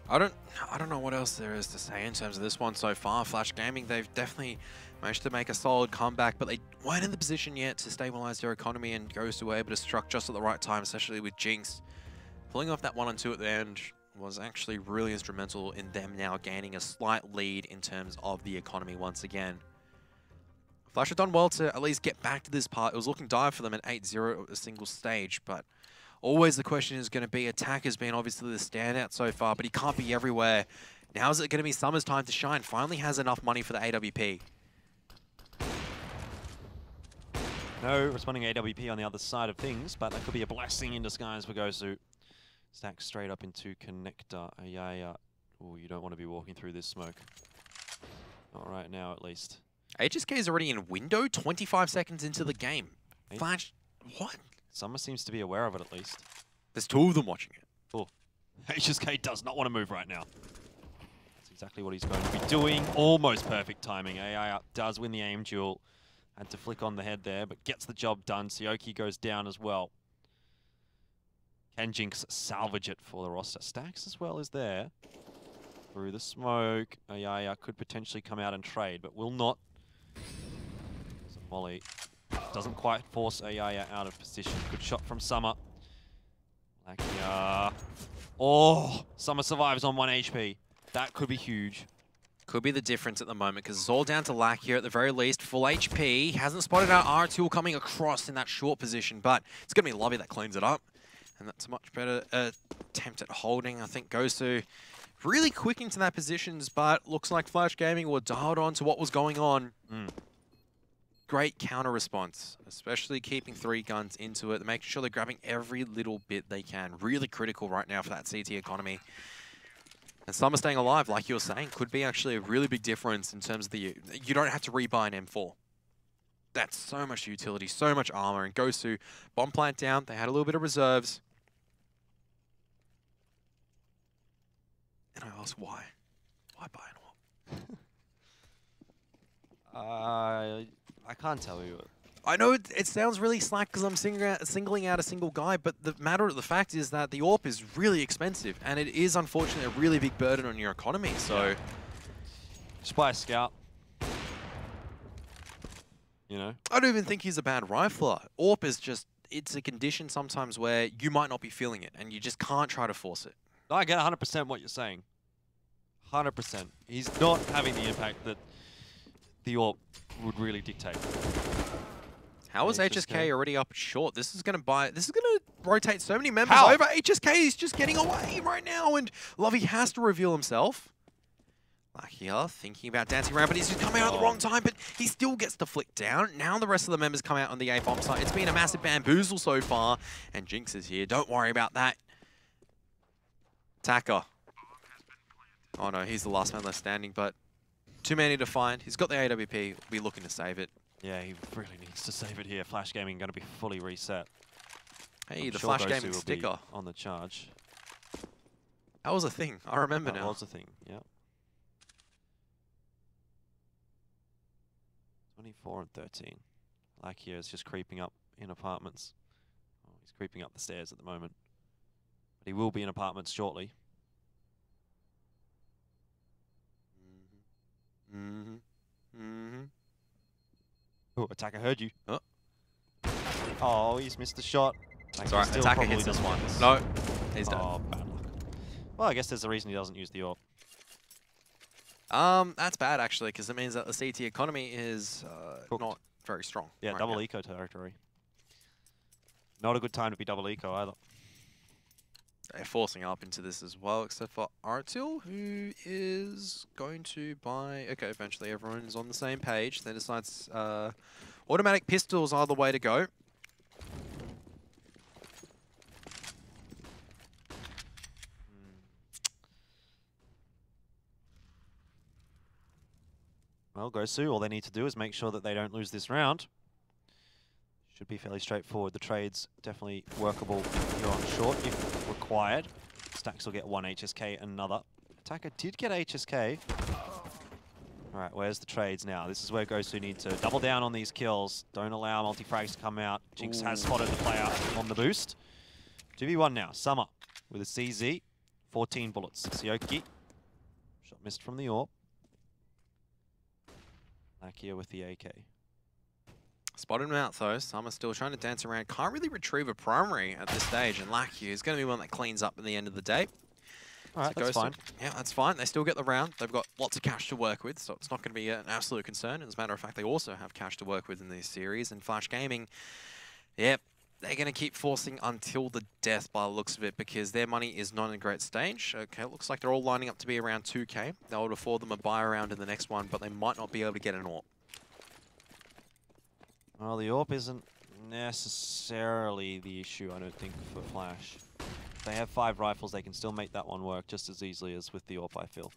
I don't know what else there is to say in terms of this one so far. FlashGaming, they've definitely managed to make a solid comeback, but they weren't in the position yet to stabilize their economy, and Gosu were able to struck just at the right time, especially with Jinx. Pulling off that 1 and 2 at the end was actually really instrumental in them now gaining a slight lead in terms of the economy once again. Flash have done well to at least get back to this part. It was looking dire for them at 8-0 at a single stage, but always the question is going to be, Attacker's been obviously the standout so far, but he can't be everywhere. Now is it going to be Summer's time to shine? Finally has enough money for the AWP. No responding AWP on the other side of things, but that could be a blessing in disguise for Gosu. Stack straight up into connector. Yeah. Oh, you don't want to be walking through this smoke. Not right now, at least. HSK is already in window, 25 seconds into the game. Flash, what? Summer seems to be aware of it, at least. There's 2 of them watching it. Oh, HSK does not want to move right now. That's exactly what he's going to be doing. Almost perfect timing. AI does win the aim duel. Had to flick on the head there, but gets the job done. Sioki goes down as well. Can Jinx salvage it for the roster? Stacks as well is there. Through the smoke. Ayaya could potentially come out and trade, but will not. So Molly doesn't quite force Ayaya out of position. Good shot from Summer. Lakia. Oh, Summer survives on 1 HP. That could be huge. Could be the difference at the moment, because it's all down to Lack here at the very least. Full HP. Hasn't spotted out R2 coming across in that short position, but it's going to be Lobby that cleans it up. And that's a much better attempt at holding. I think Gosu really quick into that positions, but looks like FlashGaming were dialed on to what was going on. Great counter response, especially keeping 3 guns into it, making sure they're grabbing every little bit they can. Really critical right now for that CT economy. And Summer staying alive, like you were saying, could be actually a really big difference in terms of the... You don't have to rebuy an M4. That's so much utility, so much armor. And Gosu, bomb plant down, they had a little bit of reserves. And I asked why? Why buy an AWP? I can't tell you. I know it sounds really slack because I'm singling out a single guy, but the fact is that the AWP is really expensive, and it is unfortunately a really big burden on your economy. So, yeah. Just buy a scout. You know, I don't even think he's a bad rifler. AWP is just, it's a condition sometimes where you might not be feeling it, and you just can't try to force it. I get 100% what you're saying. 100%. He's not having the impact that the AWP would really dictate. How is HSK already up short? This is going to rotate so many members over. HSK is just getting away right now, and Lovey has to reveal himself. Lakia thinking about dancing around, but he's just coming out at the wrong time, but he still gets to flick down. Now the rest of the members come out on the A bomb site. It's been a massive bamboozle so far, and Jinx is here. Don't worry about that. Taka. Oh no, he's the last man left standing, but too many to find. He's got the AWP. We'll be looking to save it. Yeah, he really needs to save it here. FlashGaming going to be fully reset. Hey, I'm the sure FlashGaming Gosu sticker. On the charge. That was a thing. I remember now. That was a thing, yeah. 24 and 13. Lakia is just creeping up in apartments. Oh, he's creeping up the stairs at the moment. But he will be in apartments shortly. Oh, Attacker heard you. Oh, he's missed the shot. Sorry, Attacker hits this one. No, he's done. Oh, bad luck. Well, I guess there's a reason he doesn't use the AWP. That's bad actually, because it means that the CT economy is not very strong. Yeah, double eco territory. Not a good time to be double eco either. They're forcing up into this as well, except for Artil, who is going to buy... Okay, eventually everyone is on the same page. Then decides automatic pistols are the way to go. Well, Gosu, all they need to do is make sure that they don't lose this round. Should be fairly straightforward. The trade's definitely workable here on short if required. Stacks will get one HSK, another. Attacker did get HSK. All right, where's the trades now? This is where Gosu needs to double down on these kills. Don't allow multi-frags to come out. Jinx has spotted the player on the boost. 2v1 now. Summer with a CZ. 14 bullets. Sioki. Shot missed from the AWP. Lakia with the AK. Spotted him out though. Summer still trying to dance around. Can't really retrieve a primary at this stage, and Lakia is going to be one that cleans up at the end of the day. All right, that's fine. Yeah, that's fine. They still get the round. They've got lots of cash to work with, so it's not going to be an absolute concern. As a matter of fact, they also have cash to work with in this series. And FlashGaming, yep, they're going to keep forcing until the death by the looks of it, because their money is not in a great stage. Okay, it looks like they're all lining up to be around 2K. That would afford them a buy round in the next one, but they might not be able to get an AWP. Well, the AWP isn't necessarily the issue, I don't think, for Flash. If they have 5 rifles, they can still make that one work just as easily as with the AWP, I feel.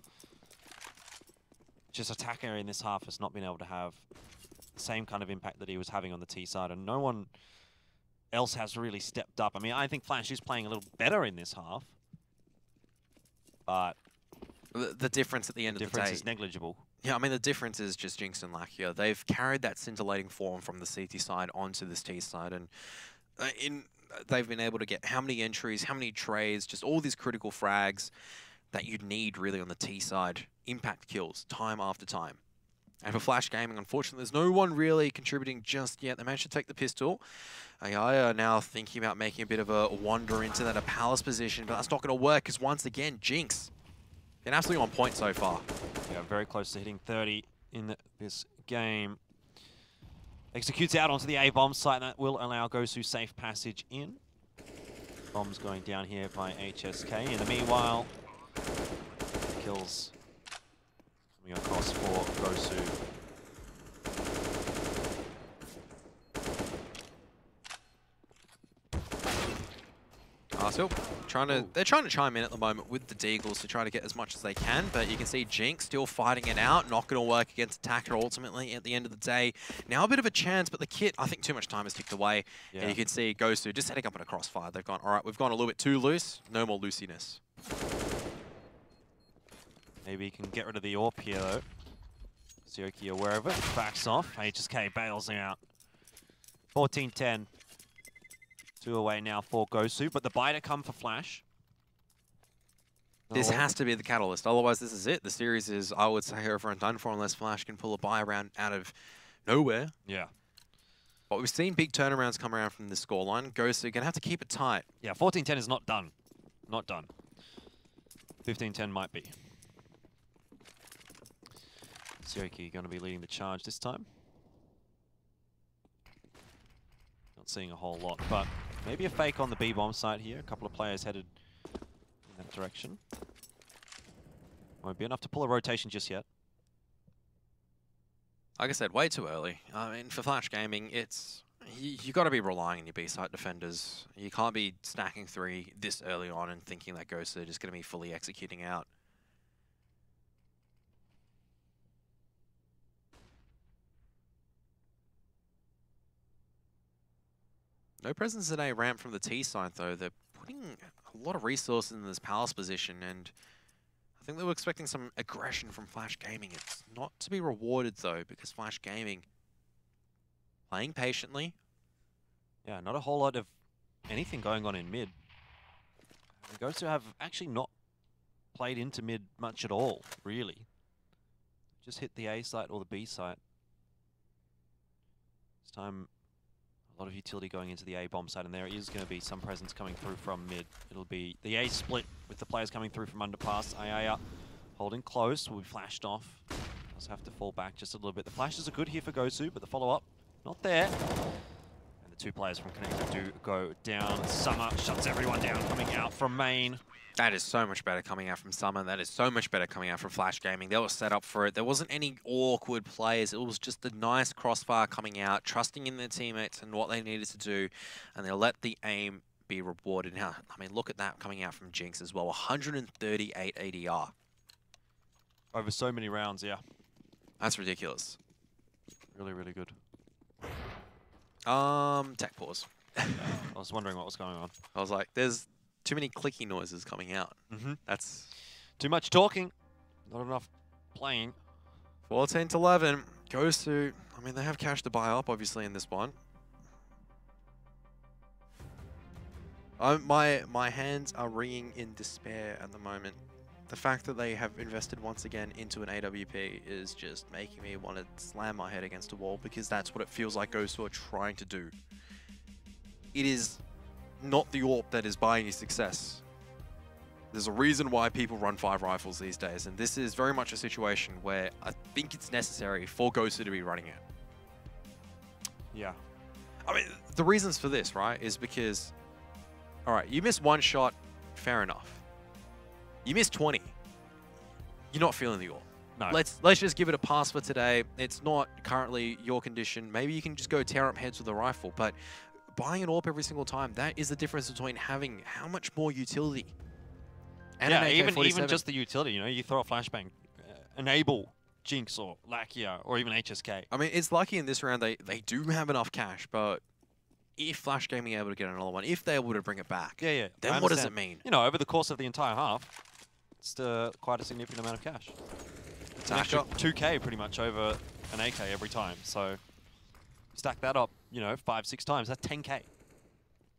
Just Attacker in this half has not been able to have the same kind of impact that he was having on the T side, and no one else has really stepped up. I mean, I think Flash is playing a little better in this half, but the difference at the end of the day... The difference is negligible. Yeah, I mean, the difference is just Jinx and Lakia. They've carried that scintillating form from the CT side onto this T side, and they've been able to get how many entries, how many trades, just all these critical frags that you'd need really on the T side. Impact kills, time after time. And for FlashGaming, unfortunately, there's no one really contributing just yet. They managed to take the pistol. AI are now thinking about making a bit of a wander into that Palace position, but that's not going to work, because once again, Jinx, been absolutely on point so far. Yeah, very close to hitting 30 in this game. Executes out onto the A-bomb site, and that will allow Gosu safe passage in. Bombs going down here by HSK. In the meanwhile, kills coming across for Gosu. Artil, they're trying to chime in at the moment with the Deagles to try to get as much as they can, but you can see Jinx still fighting it out, not going to work against Attacker ultimately at the end of the day. Now a bit of a chance, but the kit, I think too much time has ticked away. Yeah. And you can see Gosu just setting up in a crossfire. They've gone, all right, we've gone a little bit too loose, no more loosiness. Maybe he can get rid of the AWP here though. Sioki aware of it, backs off, HSK bails out. 14-10. 2 away now for Gosu, but the buy to come for Flash. This has to be the catalyst. Otherwise, this is it. The series is, I would say, over and done for unless Flash can pull a buy around out of nowhere. Yeah. But we've seen big turnarounds come around from this scoreline. Gosu going to have to keep it tight. Yeah, 14-10 is not done. Not done. 15-10 might be. Sioki going to be leading the charge this time. Not seeing a whole lot, but maybe a fake on the B-bomb site here. A couple of players headed in that direction. Won't be enough to pull a rotation just yet. Like I said, way too early. I mean, for FlashGaming, it's you got to be relying on your B-site defenders. You can't be stacking 3 this early on and thinking that Gosu is just going to be fully executing out. No presence at A ramp from the T side, though. They're putting a lot of resources in this palace position, and I think they were expecting some aggression from FlashGaming. It's not to be rewarded, though, because FlashGaming playing patiently. Yeah, not a whole lot of anything going on in mid. Gosu have actually not played into mid much at all, really. Just hit the A site or the B site. This time, a lot of utility going into the A bomb side, and there is going to be some presence coming through from mid. It'll be the A split with the players coming through from underpass. Ayaya holding close, will be flashed off. Does have to fall back just a little bit. The flashes are good here for Gosu, but the follow-up, not there. And the 2 players from Connector do go down. Summer shuts everyone down coming out from main. That is so much better coming out from Summer. That is so much better coming out from FlashGaming. They were set up for it. There wasn't any awkward plays. It was just a nice crossfire coming out, trusting in their teammates and what they needed to do, and they let the aim be rewarded. Now, I mean, look at that coming out from Jinx as well. 138 ADR. Over so many rounds, yeah. That's ridiculous. Really, really good. Tech pause. I was wondering what was going on. I was like, there's too many clicky noises coming out. That's too much talking, not enough playing. 14-11. Gosu, I mean, they have cash to buy up, obviously, in this one. My hands are wringing in despair at the moment. The fact that they have invested once again into an AWP is just making me want to slam my head against a wall, because that's what it feels like Gosu are trying to do. It is not the AWP that is buying you success. There's a reason why people run 5 rifles these days, and this is very much a situation where I think it's necessary for Gosu to be running it. Yeah. I mean, the reasons for this, right, is because, all right, you miss 1 shot, fair enough. You miss 20, you're not feeling the AWP. No. Let's just give it a pass for today. It's not currently your condition. Maybe you can just go tear up heads with a rifle, but buying an AWP every single time, that is the difference between having how much more utility. And yeah, an even just the utility, you know, you throw a flashbang, enable Jinx or Lakia or even HSK. I mean, it's lucky in this round they do have enough cash, but if FlashGaming are able to get another one, if they're able to bring it back, yeah, then what does it mean? You know, over the course of the entire half, it's quite a significant amount of cash. It's an extra 2K pretty much over an AK every time. So stack that up, you know, 5-6 times, that's 10K.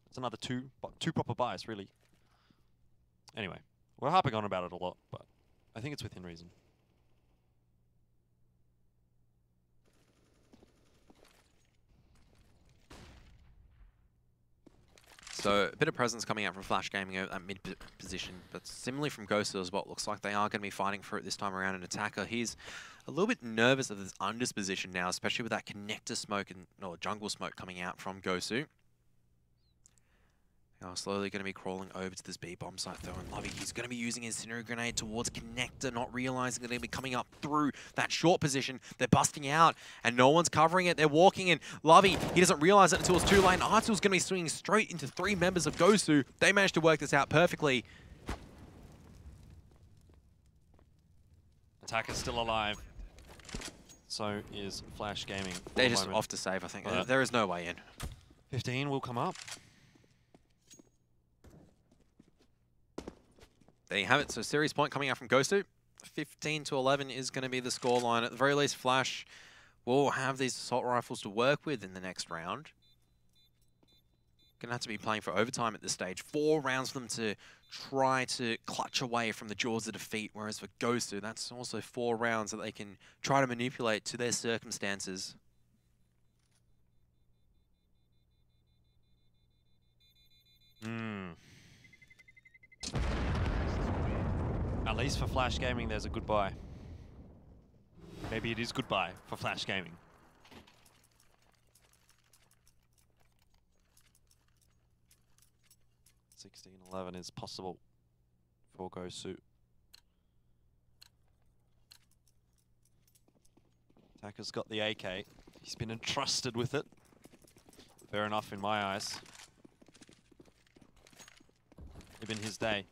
It's another two proper buys, really. Anyway, we're harping on about it a lot, but I think it's within reason. So a bit of presence coming out from FlashGaming at mid position, but similarly from Gosu as well. Looks like they are going to be fighting for it this time around. An attacker, he's a little bit nervous of this undisposition now, especially with that connector smoke or jungle smoke coming out from Gosu. They are slowly going to be crawling over to this B-bomb site though, and Lovey, he's going to be using his incendiary grenade towards connector, not realizing that they're going to be coming up through that short position. They're busting out, and no one's covering it. They're walking in. Lovey, he doesn't realize it until it's too late. Artul's going to be swinging straight into 3 members of Gosu. They managed to work this out perfectly. Attacker's still alive. So is FlashGaming. They're just off to save, I think. There is no way in. 15 will come up. There you have it. So series point coming out from Gosu. 15-11 is going to be the scoreline. At the very least, Flash will have these assault rifles to work with in the next round. going to have to be playing for overtime at this stage. 4 rounds for them to try to clutch away from the jaws of defeat, whereas for Gosu, that's also 4 rounds that they can try to manipulate to their circumstances. At least for FlashGaming, there's a goodbye. Maybe it is goodbye for FlashGaming. 16-11 is possible for Gosu. Attacker's got the AK. He's been entrusted with it. Fair enough in my eyes. Been his day.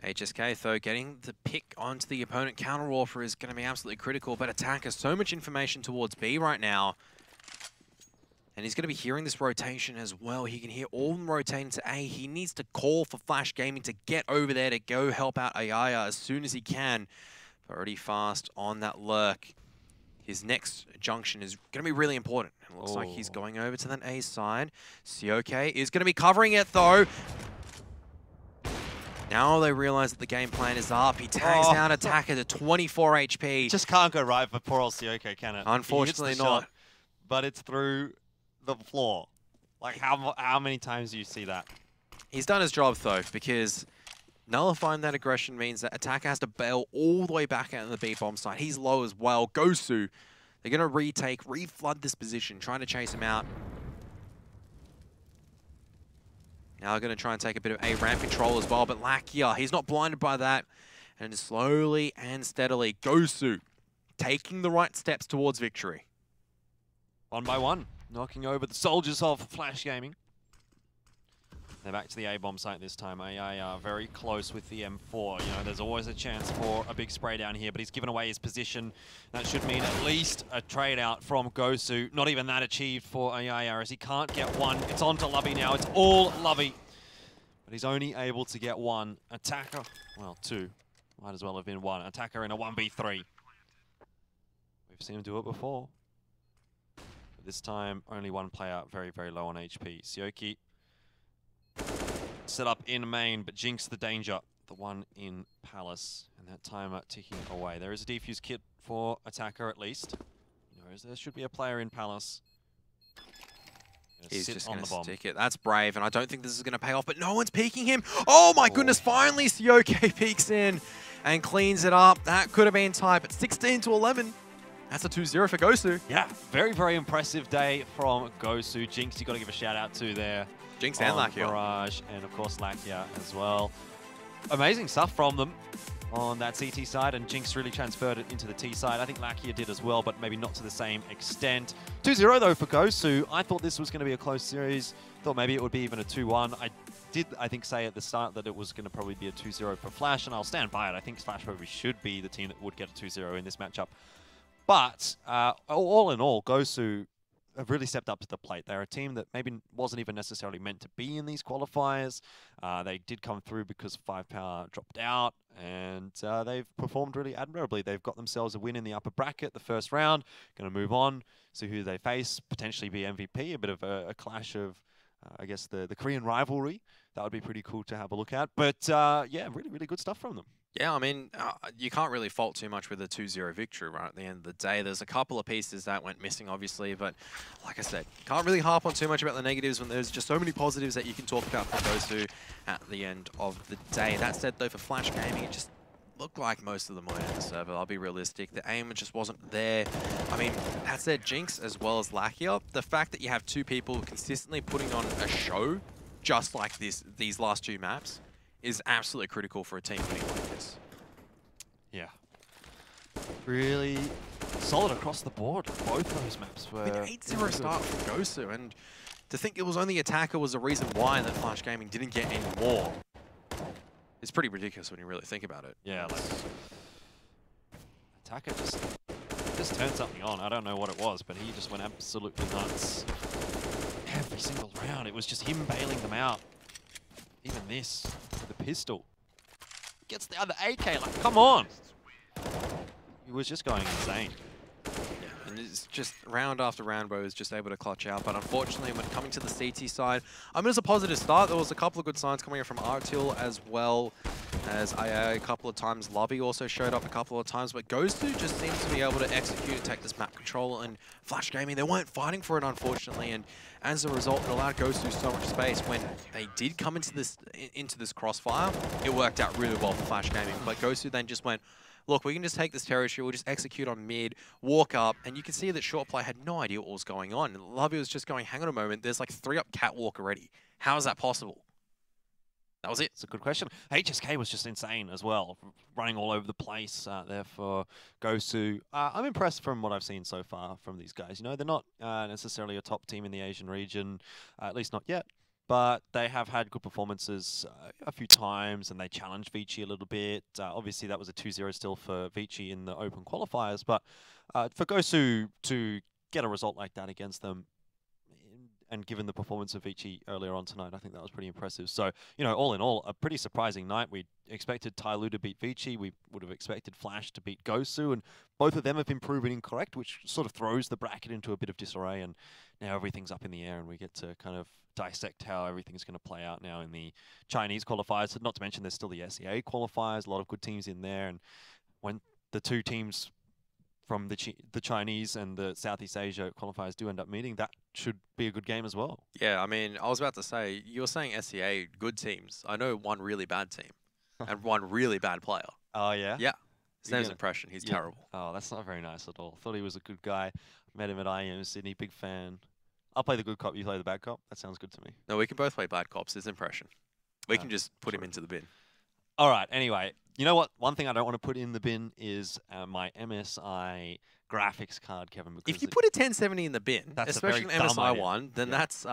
HSK, though, getting the pick onto the opponent counter offer is going to be absolutely critical, but Attacker, so much information towards B right now. And he's going to be hearing this rotation as well. He can hear all of them rotating to A. He needs to call for FlashGaming to get over there to go help out Ayaya as soon as he can. But already fast on that lurk. His next junction is going to be really important. It looks like he's going over to that A side. COK is going to be covering it, though. Now they realize that the game plan is up. He tags down Attacker to 24 HP. Just can't go right for poor old COK, can it? Unfortunately not. Shot, but it's through the floor. Like, how many times do you see that? He's done his job, though, because nullifying that aggression means that Attacker has to bail all the way back out of the B-bomb side. He's low as well. Gosu, they're going to reflood this position, trying to chase him out. Now they're going to try and take a bit of A ramp control as well, but Lakia, he's not blinded by that. And slowly and steadily, Gosu taking the right steps towards victory. 1 by 1, knocking over the soldiers of FlashGaming. They're back to the A-bomb site this time. AI are very close with the M4. You know, there's always a chance for a big spray down here, but he's given away his position. That should mean at least a trade out from Gosu. Not even that achieved for AI as he can't get one. It's on to Lovey now. It's all Lovey. But he's only able to get one. Attacker, well, 2. Might as well have been 1. Attacker in a 1v3. We've seen him do it before. But this time, only one player very, very low on HP. Sioki set up in main, but Jinx the danger. The one in Palace, and that timer ticking away. There is a defuse kit for Attacker at least. There should be a player in Palace. He's just going to stick it. That's brave, and I don't think this is going to pay off, but no one's peeking him. Oh my goodness, finally COK peeks in and cleans it up. That could have been tight, but 16-11. That's a 2-0 for Gosu. Yeah, very, very impressive day from Gosu. Jinx, you got to give a shout out to there. Jinx and Lakia. Mirage, and of course Lakia as well. Amazing stuff from them on that CT side, and Jinx really transferred it into the T side. I think Lakia did as well, but maybe not to the same extent. 2-0 though for Gosu. I thought this was going to be a close series. Thought maybe it would be even a 2-1. I think, say at the start that it was going to probably be a 2-0 for Flash, and I'll stand by it. I think Flash probably should be the team that would get a 2-0 in this matchup. But all in all, Gosu have really stepped up to the plate. They're a team that maybe wasn't even necessarily meant to be in these qualifiers. They did come through because 5-Power dropped out, and they've performed really admirably. They've got themselves a win in the upper bracket, the first round. Going to move on, see who they face, potentially be MVP, a bit of a clash of, I guess, the Korean rivalry. That would be pretty cool to have a look at. But yeah, really, really good stuff from them. Yeah, I mean, you can't really fault too much with a 2-0 victory, right, at the end of the day. There's a couple of pieces that went missing, obviously, but like I said, can't really harp on too much about the negatives when there's just so many positives that you can talk about for Gosu at the end of the day. That said, though, for FlashGaming, it just looked like most of them were in the server. I'll be realistic. The aim just wasn't there. I mean, that said, Jinx as well as Lakia, the fact that you have 2 people consistently putting on a show just like these last 2 maps is absolutely critical for a team winning like this. Yeah. Really solid across the board. Both those maps were... An 8-0 start for Gosu, and to think it was only Attacker was the reason why that FlashGaming didn't get any more. It's pretty ridiculous when you really think about it. Yeah, like... Attacker just turned something on. I don't know what it was, but he just went absolutely nuts. Every single round, it was just him bailing them out. Even this, with the pistol. Gets the other AK, like, come on! He was just going insane. Yeah, and It's just round after round where he was just able to clutch out. But unfortunately, when coming to the CT side, I mean, it was a positive start. There was a couple of good signs coming in from Artil as well as IA a couple of times. Lovey also showed up a couple of times. But Gosu just seems to be able to execute and take this map control. And FlashGaming, they weren't fighting for it, unfortunately. And as a result, it allowed Gosu so much space. When they did come into this crossfire, it worked out really well for FlashGaming. But Gosu then just went, look, we can just take this territory, we'll just execute on mid, walk up, and you can see that Shortplay had no idea what was going on. And Lovey was just going, hang on a moment, there's like 3 up catwalk already. How is that possible? That was it. It's a good question. HSK was just insane as well, running all over the place there for Gosu. I'm impressed from what I've seen so far from these guys. You know, they're not necessarily a top team in the Asian region, at least not yet. But they have had good performances a few times, and they challenged Vici a little bit. Obviously, that was a 2-0 still for Vici in the open qualifiers. But for Gosu to get a result like that against them, and given the performance of Vici earlier on tonight, I think that was pretty impressive. So, you know, all in all, a pretty surprising night. We expected Tyloo to beat Vici. We would have expected Flash to beat Gosu. And both of them have been proven incorrect, which sort of throws the bracket into a bit of disarray. And now everything's up in the air, and we get to kind of dissect how everything's going to play out now in the Chinese qualifiers. Not to mention there's still the SEA qualifiers, a lot of good teams in there. And when the two teams from the Chinese and the Southeast Asia qualifiers do end up meeting, that should be a good game as well. Yeah, I mean, I was about to say, you're saying SEA, good teams. I know one really bad team and one really bad player. Oh, yeah? Yeah. Same impression. He's terrible. Oh, that's not very nice at all. Thought he was a good guy. Met him at IM Sydney, big fan. I'll play the good cop, you play the bad cop. That sounds good to me. No, we can both play bad cops. His impression. We can just put him into the bin. All right, anyway. You know what? One thing I don't want to put in the bin is my MSI graphics card, Kevin. If you put a 1070 in the bin, that's especially an MSI one, then that's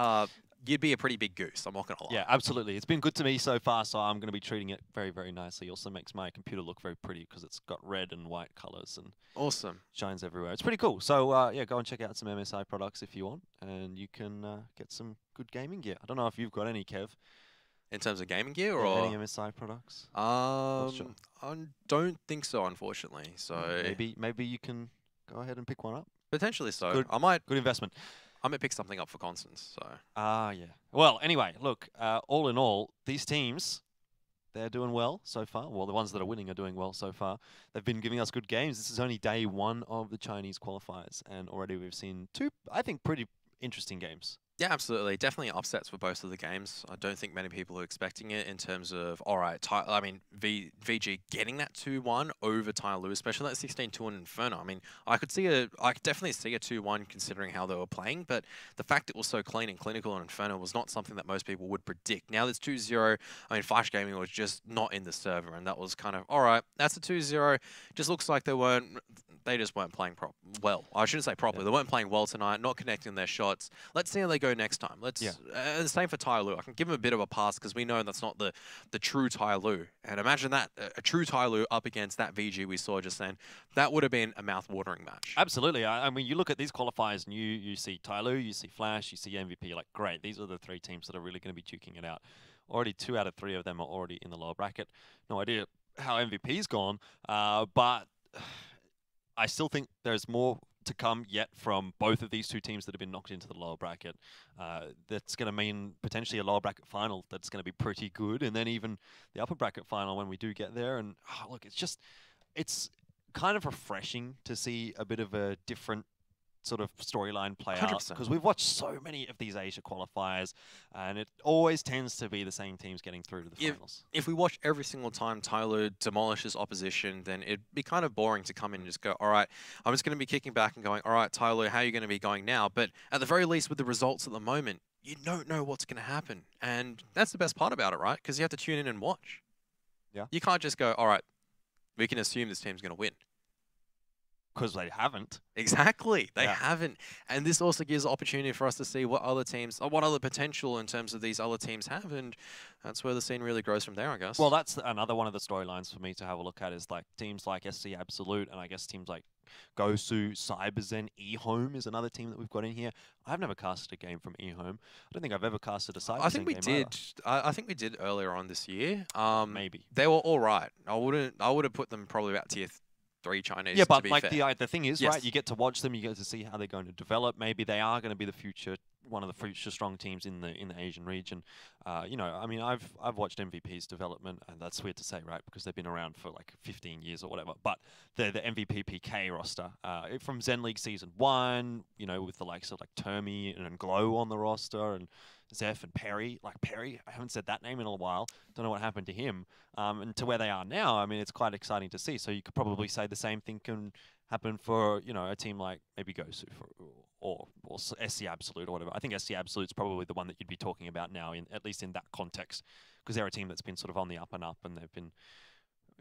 you'd be a pretty big goose. I'm not gonna lie. Yeah, absolutely. It's been good to me so far, so I'm going to be treating it very, very nicely. Also makes my computer look very pretty because it's got red and white colors and awesome shines everywhere. It's pretty cool. So yeah, go and check out some MSI products if you want, and you can get some good gaming gear. I don't know if you've got any, Kev. In terms of gaming gear, or any MSI products? I don't think so, unfortunately. So maybe you can go ahead and pick one up. Potentially so. Good, I might. Good investment. I might pick something up for Constance. So. Yeah. Well, anyway, look. All in all, these teams, they're doing well so far. Well, the ones that are winning are doing well so far. They've been giving us good games. This is only day 1 of the Chinese qualifiers, and already we've seen 2, I think, pretty interesting games. Yeah, absolutely. Definitely upsets for both of the games. I don't think many people are expecting it in terms of, all right, VG getting that 2-1 over Tyloo, especially that 16-2 in Inferno. I mean, I could definitely see a 2-1 considering how they were playing, but the fact it was so clean and clinical in Inferno was not something that most people would predict. Now there's 2-0. I mean, FlashGaming was just not in the server, and that was kind of, all right, that's a 2-0. Just looks like they just weren't playing well. I shouldn't say properly. Yeah. They weren't playing well tonight, not connecting their shots. Let's see how they go next time. The same for Tyloo. I can give him a bit of a pass because we know that's not the true Tyloo. And imagine that, a true Tyloo up against that VG we saw just then. That would have been a mouth-watering match. Absolutely. I mean, you look at these qualifiers and you see Tyloo, you see Flash, you see MVP. You're like, great, these are the 3 teams that are really going to be duking it out. Already 2 out of 3 of them are already in the lower bracket. No idea how MVP's gone, but I still think there's more to come yet from both of these 2 teams that have been knocked into the lower bracket. That's going to mean potentially a lower bracket final that's going to be pretty good, and then even the upper bracket final when we do get there. And look, it's kind of refreshing to see a bit of a different sort of storyline play 100%. Out, because we've watched so many of these Asia qualifiers, and it always tends to be the same teams getting through to the finals. If we watch every single time Tyloo demolishes opposition, then it'd be kind of boring to come in and just go, all right, I'm just going to be kicking back and going, all right, Tyloo, how are you going to be going now? But at the very least, with the results at the moment, you don't know what's going to happen. And that's the best part about it, right? Because you have to tune in and watch. Yeah. You can't just go, all right, we can assume this team's going to win. Because they haven't. Exactly. They haven't. And this also gives opportunity for us to see what other teams, or what other potential in terms of these other teams have. And that's where the scene really grows from there, I guess. Well, that's another one of the storylines for me to have a look at, is like teams like SC Absolute, and I guess teams like Gosu, CyberZen, eHome is another team that we've got in here. I've never casted a game from eHome. I don't think I've ever casted a CyberZen game. I think we did. I think we did earlier on this year. Maybe. They were all right. I would have put them probably about tier 3 Chinese. Yeah, to but be like fair. the thing is, Yes. right? You get to watch them. You get to see how they're going to develop. Maybe they are going to be the future, one of the future strong teams in the Asian region. You know, I mean, I've watched MVP's development, and that's weird to say, right? Because they've been around for like 15 years or whatever. But the MVP PK roster from Zen League Season 1, you know, with the likes of like Termi and Glow on the roster, and Zeph and Perry. Like Perry, I haven't said that name in a while. Don't know what happened to him. And to where they are now, I mean, it's quite exciting to see. So you could probably say the same thing can happen for, you know, a team like maybe Gosu or SC Absolute or whatever. I think SC Absolute's probably the one that you'd be talking about now, at least in that context, because they're a team that's been sort of on the up and up, and they've been,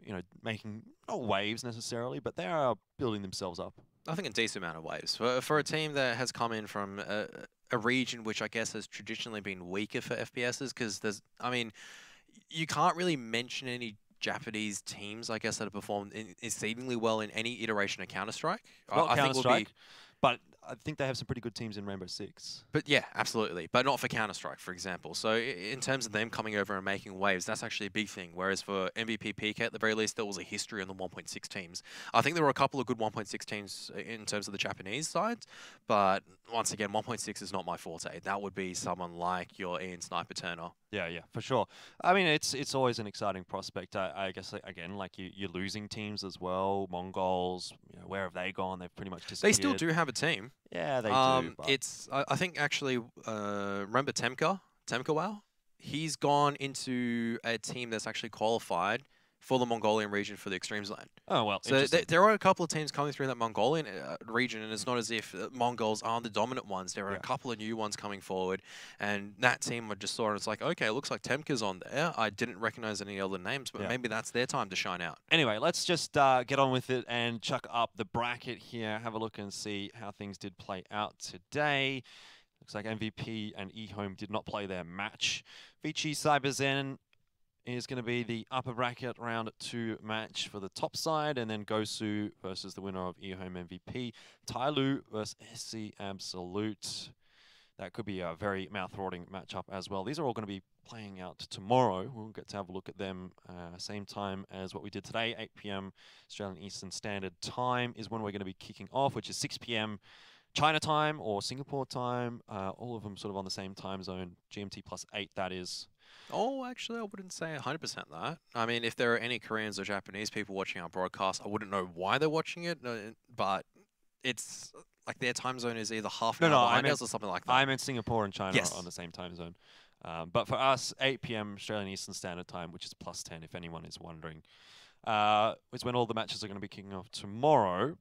you know, making not waves necessarily, but they are building themselves up. I think a decent amount of waves for a team that has come in from a region which I guess has traditionally been weaker for FPSs, because I mean, you can't really mention any Japanese teams, I guess, that have performed exceedingly well in any iteration of Counter-Strike. I think Counter-Strike, but I think they have some pretty good teams in Rainbow Six. But yeah, absolutely. But not for Counter-Strike, for example. So in terms of them coming over and making waves, that's actually a big thing. Whereas for MVP PK, at the very least, there was a history on the 1.6 teams. I think there were a couple of good 1.6 teams in terms of the Japanese side. But once again, 1.6 is not my forte. That would be someone like your Ian Sniper Turner. Yeah, for sure. I mean, it's always an exciting prospect. I guess, again, like you're losing teams as well. Mongols, you know, where have they gone? They've pretty much disappeared. They still do have a team. Yeah, they do. It's I think actually remember Temka Wow? He's gone into a team that's actually qualified for the Mongolian region for the Extremes Land. Oh, well, so there are a couple of teams coming through that Mongolian region, and it's not as if Mongols are the dominant ones. There are a couple of new ones coming forward, and that team I just saw, and it's like, okay, it looks like Temka's on there. I didn't recognize any other names, but maybe that's their time to shine out. Anyway, let's just get on with it and chuck up the bracket here. Have a look and see how things did play out today. Looks like MVP and eHome did not play their match. Vici CyberZen is going to be the upper bracket round 2 match for the top side, and then Gosu versus the winner of eHome MVP, Tyloo versus SC Absolute. That could be a very mouth-watering matchup as well. These are all going to be playing out tomorrow. We'll get to have a look at them same time as what we did today. 8 p.m. Australian Eastern Standard Time is when we're going to be kicking off, which is 6 p.m. China time or Singapore time. All of them sort of on the same time zone. GMT +8, that is. Oh, actually, I wouldn't say 100% that. I mean, if there are any Koreans or Japanese people watching our broadcast, I wouldn't know why they're watching it, but it's like their time zone is either half an hour behind us or something like that. I meant Singapore and China are on the same time zone. But for us, 8 p.m. Australian Eastern Standard Time, which is +10 if anyone is wondering, is when all the matches are going to be kicking off tomorrow.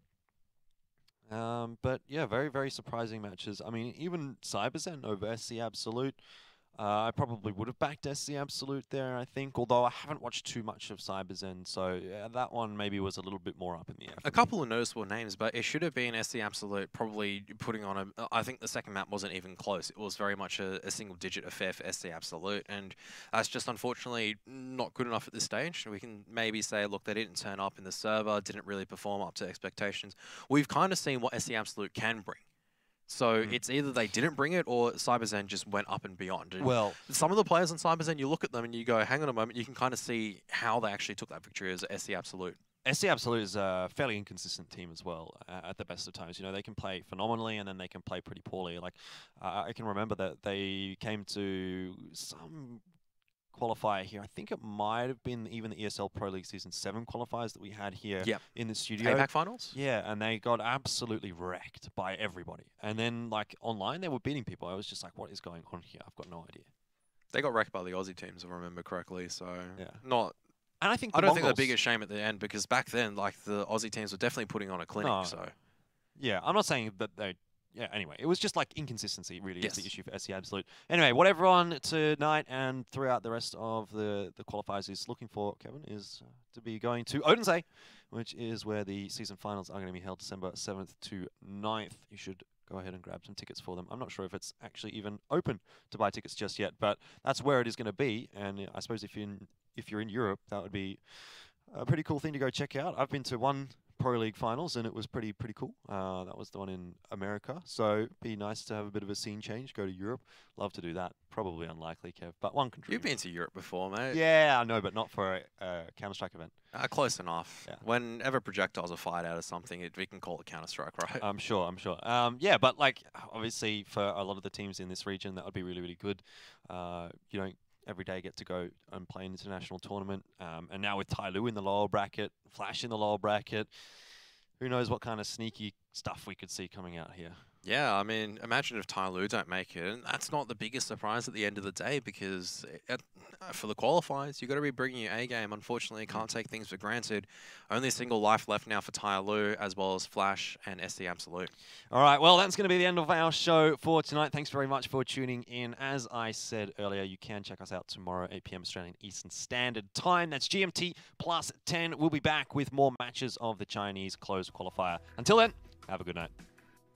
But yeah, very, very surprising matches. I mean, even CyberZen over SC Absolute. I probably would have backed SC Absolute there, I think, although I haven't watched too much of CyberZen, so yeah, that one maybe was a little bit more up in the air. A couple of noticeable names, but it should have been SC Absolute probably putting on a... I think the second map wasn't even close. It was very much a single-digit affair for SC Absolute, and that's just unfortunately not good enough at this stage. We can maybe say, look, they didn't turn up in the server, didn't really perform up to expectations. We've kind of seen what SC Absolute can bring. So it's either they didn't bring it or CyberZen just went up and beyond. And well, some of the players in CyberZen, you look at them and you go, hang on a moment, you can kind of see how they actually took that victory as SC Absolute. SC Absolute is a fairly inconsistent team as well at the best of times. You know, they can play phenomenally and then they can play pretty poorly. Like, I can remember that they came to some qualifier here. I think it might have been even the ESL Pro League Season 7 qualifiers that we had here in the studio. APAC finals? Yeah, and they got absolutely wrecked by everybody. And then, like, online, they were beating people. I was just like, what is going on here? I've got no idea. They got wrecked by the Aussie teams, if I remember correctly, so not... And I think I don't think the biggest shame at the end, because back then, like, the Aussie teams were definitely putting on a clinic, so... Yeah, I'm not saying that they... Yeah, anyway, it was just like inconsistency really is the issue for SC Absolute. Anyway, what everyone tonight and throughout the rest of the qualifiers is looking for, Kevin, is to be going to Odense, which is where the season finals are going to be held December 7th to 9th. You should go ahead and grab some tickets for them. I'm not sure if it's actually even open to buy tickets just yet, but that's where it is going to be. And I suppose if you're in Europe, that would be a pretty cool thing to go check out. I've been to one Pro League finals, and it was pretty cool. That was the one in America, so be nice to have a bit of a scene change. Go to Europe. Love to do that. Probably unlikely, Kev, but one can dream. You've been to Europe before, mate. Yeah, I know, but not for a Counter-Strike event. Close enough. Yeah. Whenever projectiles are fired out of something, we can call it Counter-Strike, right? I'm sure. Yeah, but like obviously for a lot of the teams in this region, that would be really good. You don't every day get to go and play an international tournament, and now with Tyloo in the lower bracket, Flash in the lower bracket, who knows what kind of sneaky stuff we could see coming out here. Yeah, I mean, imagine if Tyloo don't make it, and that's not the biggest surprise at the end of the day, because for the qualifiers, you've got to be bringing your A game. Unfortunately, you can't take things for granted. Only a single life left now for Tyloo, as well as Flash and SD Absolute. All right, well, that's going to be the end of our show for tonight. Thanks very much for tuning in. As I said earlier, you can check us out tomorrow, 8 PM Australian Eastern Standard Time. That's GMT +10. We'll be back with more matches of the Chinese closed qualifier. Until then, have a good night.